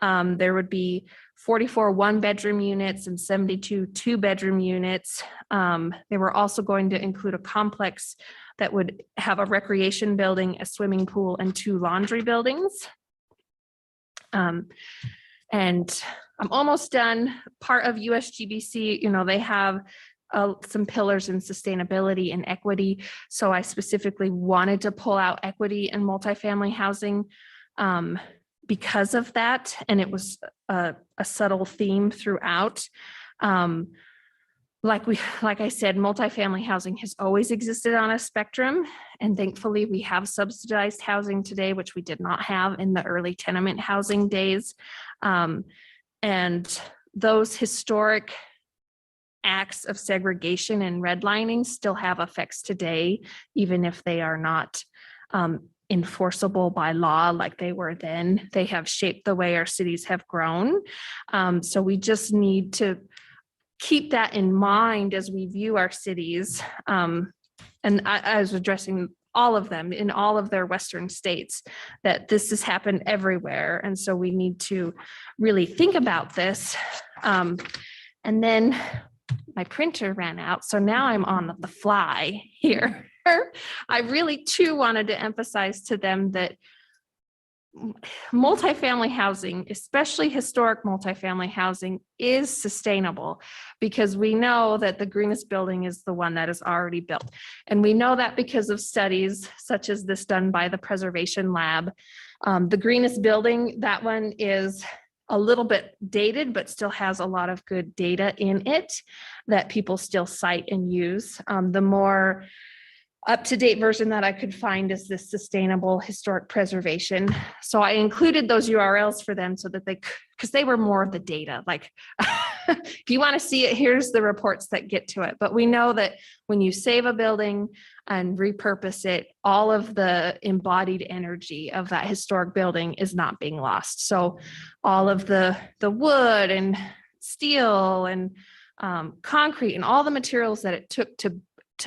There would be 44 one-bedroom units and 72 two-bedroom units. They were also going to include a complex that would have a recreation building, a swimming pool, and 2 laundry buildings. And I'm almost done. Part of USGBC, you know, they have some pillars in sustainability and equity. So I specifically wanted to pull out equity and multifamily housing because of that. And it was a subtle theme throughout. Like I said, multifamily housing has always existed on a spectrum. And thankfully we have subsidized housing today, which we did not have in the early tenement housing days. And those historic acts of segregation and redlining still have effects today, even if they are not enforceable by law like they were then. They have shaped the way our cities have grown. So we just need to keep that in mind as we view our cities. And I was addressing all of them in all of their Western states, that this has happened everywhere. And so we need to really think about this. And then my printer ran out, so now I'm on the fly here. I really too wanted to emphasize to them that multifamily housing, especially historic multifamily housing, is sustainable, because we know that the greenest building is the one that is already built. And we know that because of studies such as this done by the Preservation Lab. The greenest building, that one is a little bit dated, but still has a lot of good data in it that people still cite and use. The more up-to-date version that I could find is this sustainable historic preservation. So I included those URLs for them so that because they were more of the data. Like, if you want to see it, here's the reports that get to it. But we know that when you save a building and repurpose it, all of the embodied energy of that historic building is not being lost. So all of the wood and steel and concrete and all the materials that it took to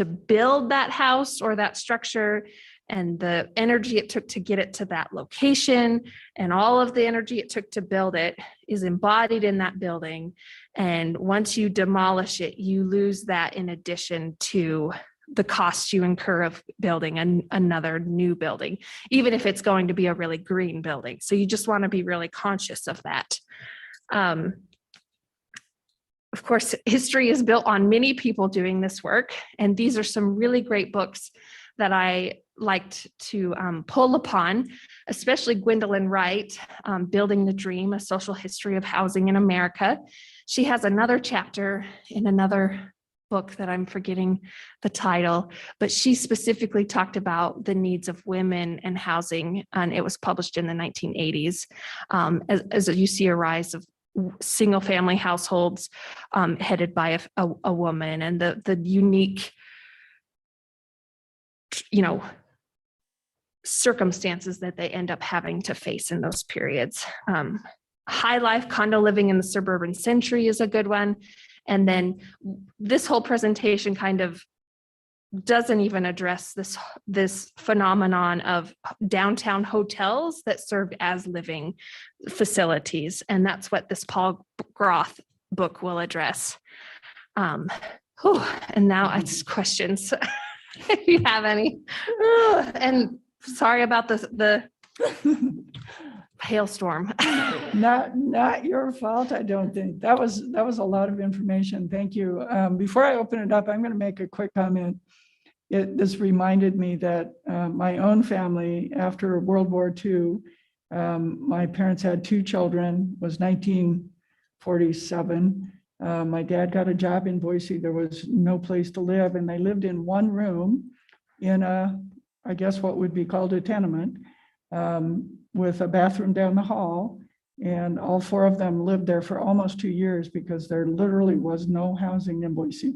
build that house or that structure, and the energy it took to get it to that location, and all of the energy it took to build it is embodied in that building. And once you demolish it, you lose that in addition to the cost you incur of building another new building, even if it's going to be a really green building. So you just want to be really conscious of that. Of course, history is built on many people doing this work, and these are some really great books that I liked to pull upon, especially Gwendolyn Wright, Building the Dream, A Social History of Housing in America. She has another chapter in another book that I'm forgetting the title, but she specifically talked about the needs of women and housing, and it was published in the 1980s as you see a rise of single family households headed by a woman, and the unique, circumstances that they end up having to face in those periods. High life condo living in the suburban century is a good one. And then this whole presentation kind of doesn't even address this phenomenon of downtown hotels that served as living facilities. And that's what this Paul Groth book will address. And now it's questions, if you have any. And sorry about the hailstorm. Not your fault, I don't think. That was a lot of information. Thank you. Before I open it up, I'm going to make a quick comment. This reminded me that my own family, after World War II, my parents had 2 children, was 1947. My dad got a job in Boise. There was no place to live, and they lived in one room in I guess what would be called a tenement, with a bathroom down the hall. And all 4 of them lived there for almost 2 years because there literally was no housing in Boise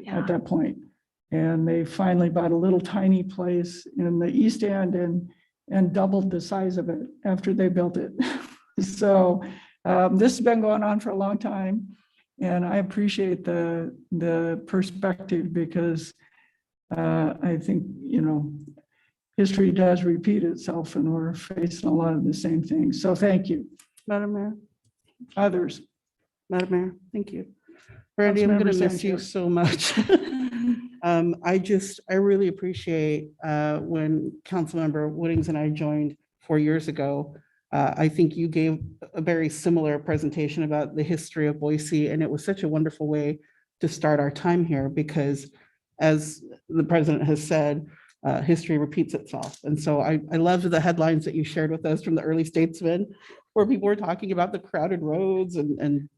at that point. And they finally bought a little tiny place in the East End, and and doubled the size of it after they built it. So this has been going on for a long time. And I appreciate the perspective because I think, history does repeat itself and we're facing a lot of the same things. So thank you. Madam Mayor, Others. Madam Mayor, thank you. Brandy, I'm going to Councilmember miss you Sanchez. so much. I really appreciate when Councilmember Woodings and I joined 4 years ago. I think you gave a very similar presentation about the history of Boise, and it was such a wonderful way to start our time here because, as the president has said, history repeats itself. And so I loved the headlines that you shared with us from the early statesmen, where people were talking about the crowded roads and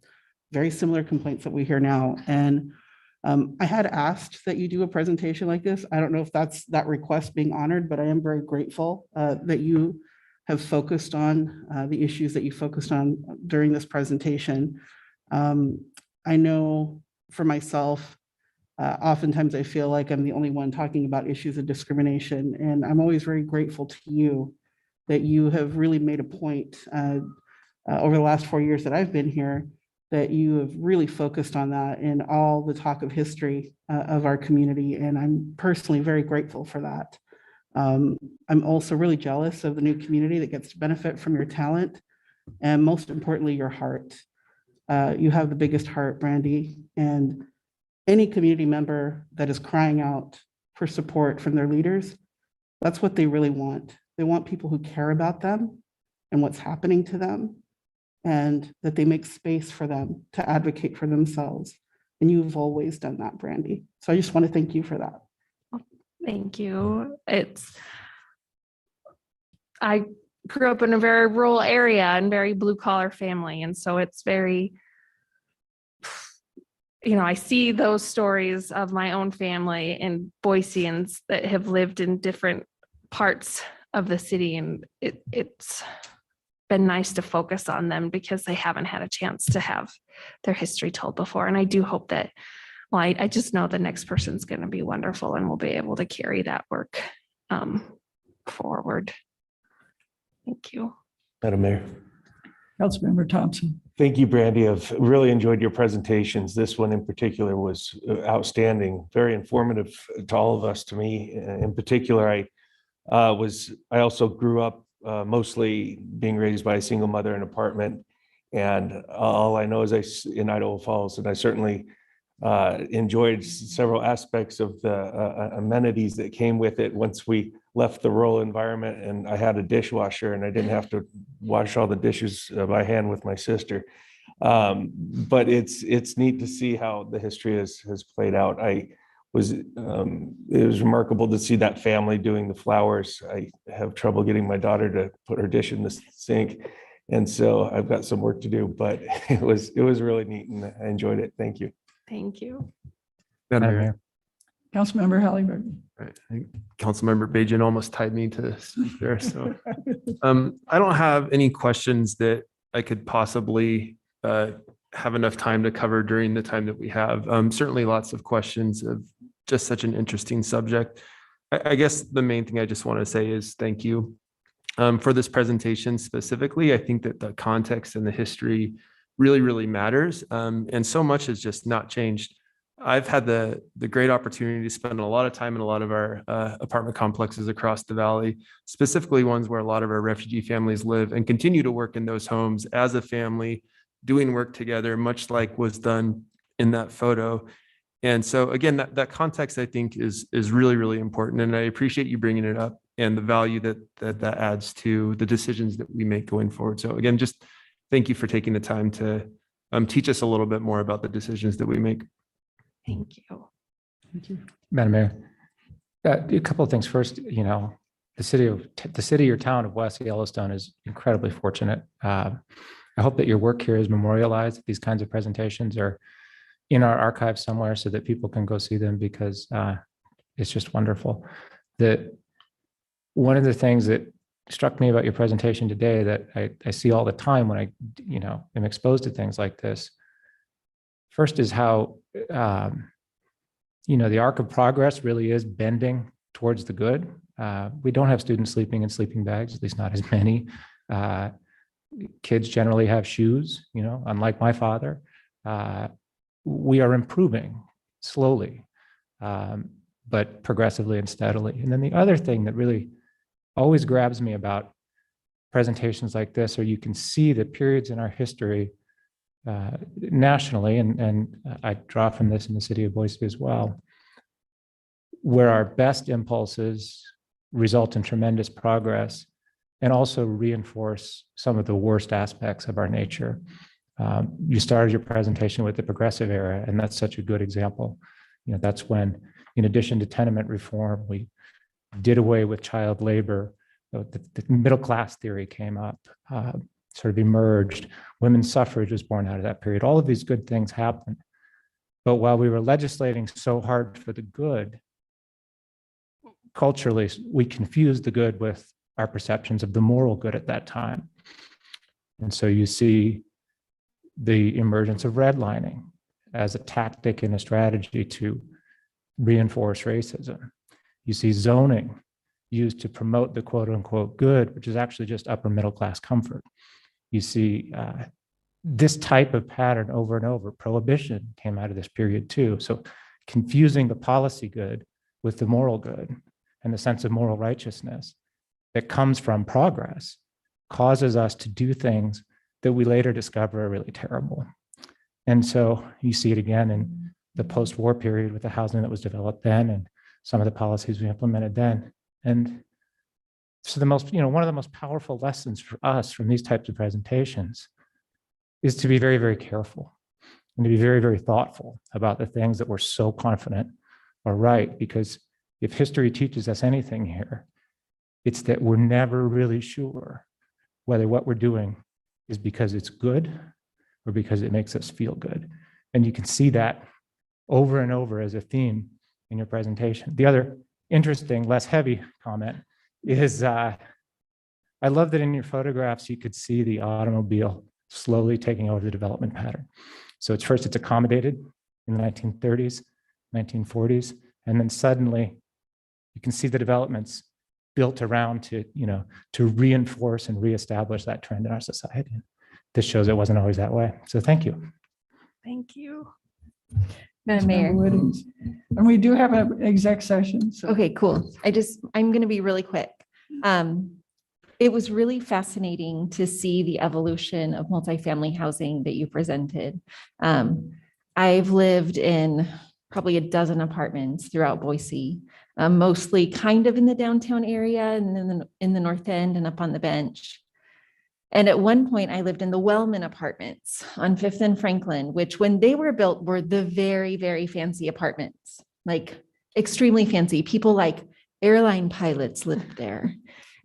very similar complaints that we hear now. And I had asked that you do a presentation like this. I don't know if that's that request being honored, but I am very grateful that you have focused on the issues that you focused on during this presentation. I know for myself, oftentimes I feel like I'm the only one talking about issues of discrimination, and I'm always very grateful to you that you have really made a point over the last 4 years that I've been here, that you have really focused on that in all the talk of history of our community, and I'm personally very grateful for that. I'm also really jealous of the new community that gets to benefit from your talent, and most importantly, your heart. You have the biggest heart, Brandy, and any community member that is crying out for support from their leaders, that's what they really want. They want people who care about them and what's happening to them, and that they make space for them to advocate for themselves. And you've always done that, Brandy. So I just want to thank you for that. Thank you. I grew up in a very rural area and very blue collar family. And so it's very, I see those stories of my own family in Boiseans that have lived in different parts of the city. And it's been nice to focus on them because they haven't had a chance to have their history told before. And I do hope that, I just know the next person's going to be wonderful and we'll be able to carry that work forward. Thank you. Madam Mayor. Councilmember Thompson. Thank you, Brandy. I've really enjoyed your presentations. This one in particular was outstanding, very informative to all of us, to me. In particular, I also grew up mostly being raised by a single mother in an apartment. And all I know is in Idaho Falls, and I certainly enjoyed several aspects of the amenities that came with it once we left the rural environment, and I had a dishwasher and I didn't have to wash all the dishes by hand with my sister. But it's neat to see how the history has played out. It was remarkable to see that family doing the flowers. I have trouble getting my daughter to put her dish in the sink, and so I've got some work to do, but it was really neat and I enjoyed it. Thank you. Thank you. Madam Mayor. Councilmember Halliburton. Right. I think Councilmember Bajan almost tied me to speak there. So I don't have any questions that I could possibly have enough time to cover during the time that we have. Certainly lots of questions of just such an interesting subject. I guess the main thing I just want to say is thank you for this presentation specifically. I think that the context and the history really, really matters. And so much has just not changed. I've had the great opportunity to spend a lot of time in a lot of our apartment complexes across the valley, specifically ones where a lot of our refugee families live, and continue to work in those homes as a family, doing work together, much like was done in that photo. And so again, that context I think is really, really important. And I appreciate you bringing it up and the value that adds to the decisions that we make going forward. So again, just thank you for taking the time to teach us a little bit more about the decisions that we make. Thank you. Thank you. Madam Mayor, a couple of things. First, the city or town of West Yellowstone is incredibly fortunate. I hope that your work here is memorialized. These kinds of presentations are in our archive somewhere so that people can go see them, because it's just wonderful. One of the things that struck me about your presentation today that I see all the time when I am exposed to things like this. First is how, the arc of progress really is bending towards the good. We don't have students sleeping in sleeping bags, at least not as many. Kids generally have shoes, unlike my father. We are improving slowly, but progressively and steadily. And then the other thing that really always grabs me about presentations like this, or you can see the periods in our history nationally, and I draw from this in the city of Boise as well, where our best impulses result in tremendous progress and also reinforce some of the worst aspects of our nature. You started your presentation with the progressive era, and that's such a good example. That's when, in addition to tenement reform, we did away with child labor. The middle class theory came up, sort of emerged. Women's suffrage was born out of that period. All of these good things happened. But while we were legislating so hard for the good, culturally, we confused the good with our perceptions of the moral good at that time. And so you see the emergence of redlining as a tactic and a strategy to reinforce racism. You see zoning used to promote the quote unquote good, which is actually just upper middle class comfort. You see this type of pattern over and over. Prohibition came out of this period too. So confusing the policy good with the moral good and the sense of moral righteousness that comes from progress causes us to do things that we later discover are really terrible. And so you see it again in the post-war period with the housing that was developed then and some of the policies we implemented then. And so one of the most powerful lessons for us from these types of presentations is to be very, very careful and to be very, very thoughtful about the things that we're so confident are right. Because if history teaches us anything here, it's that we're never really sure whether what we're doing is because it's good or because it makes us feel good. And you can see that over and over as a theme in your presentation. The other interesting, less heavy comment is I love that in your photographs, you could see the automobile slowly taking over the development pattern. So it's accommodated in the 1930s, 1940s, and then suddenly you can see the developments built around to reinforce and reestablish that trend in our society. This shows it wasn't always that way. So thank you. Thank you. Madam Mayor. And we do have an exec session. So. Okay, cool. I'm going to be really quick. It was really fascinating to see the evolution of multifamily housing that you presented. I've lived in probably a dozen apartments throughout Boise, mostly kind of in the downtown area and then in the North End and up on the bench. And at one point I lived in the Wellman apartments on 5th and Franklin, which when they were built were the very, very fancy apartments, like extremely fancy. People like airline pilots lived there.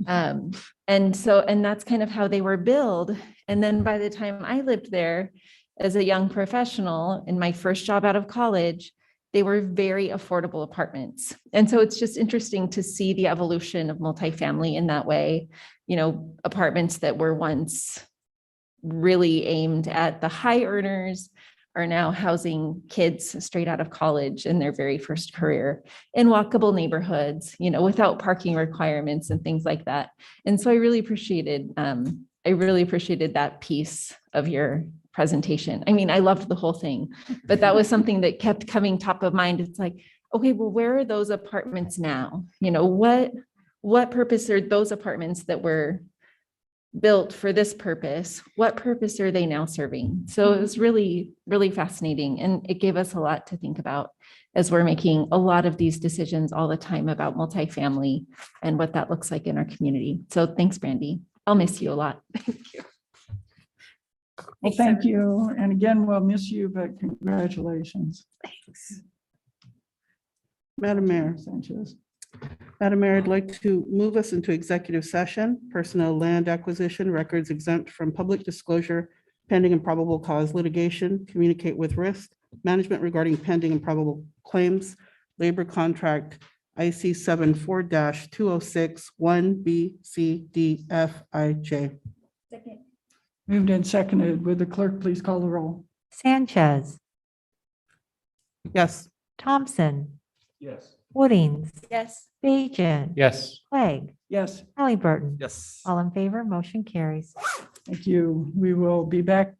And that's kind of how they were billed. And then by the time I lived there as a young professional in my first job out of college, they were very affordable apartments. And so it's just interesting to see the evolution of multifamily in that way. Apartments that were once really aimed at the high earners are now housing kids straight out of college in their very first career in walkable neighborhoods, without parking requirements and things like that. And so I really appreciated that piece of your presentation. I mean, I loved the whole thing, but that was something that kept coming top of mind. It's like, okay, well, where are those apartments now? What purpose are those apartments that were built for this purpose? What purpose are they now serving? So it was really, really fascinating. And it gave us a lot to think about as we're making a lot of these decisions all the time about multifamily and what that looks like in our community. So thanks, Brandy. I'll miss you a lot. Thank you. Well, thank you. And again, we'll miss you, but congratulations. Thanks. Madam Mayor. Sanchez. Madam Mayor, I'd like to move us into executive session, personnel land acquisition, records exempt from public disclosure, pending and probable cause litigation, communicate with risk, management regarding pending and probable claims, labor contract IC 74-206 1B C D F I J. Second. Moved and seconded. Would the clerk please call the roll? Sanchez, Yes. Thompson, Yes. Woodings, Yes. Bajent. Yes. Clegg, Yes, Halliburton. Yes. All in favor, motion carries. thank you. We will be back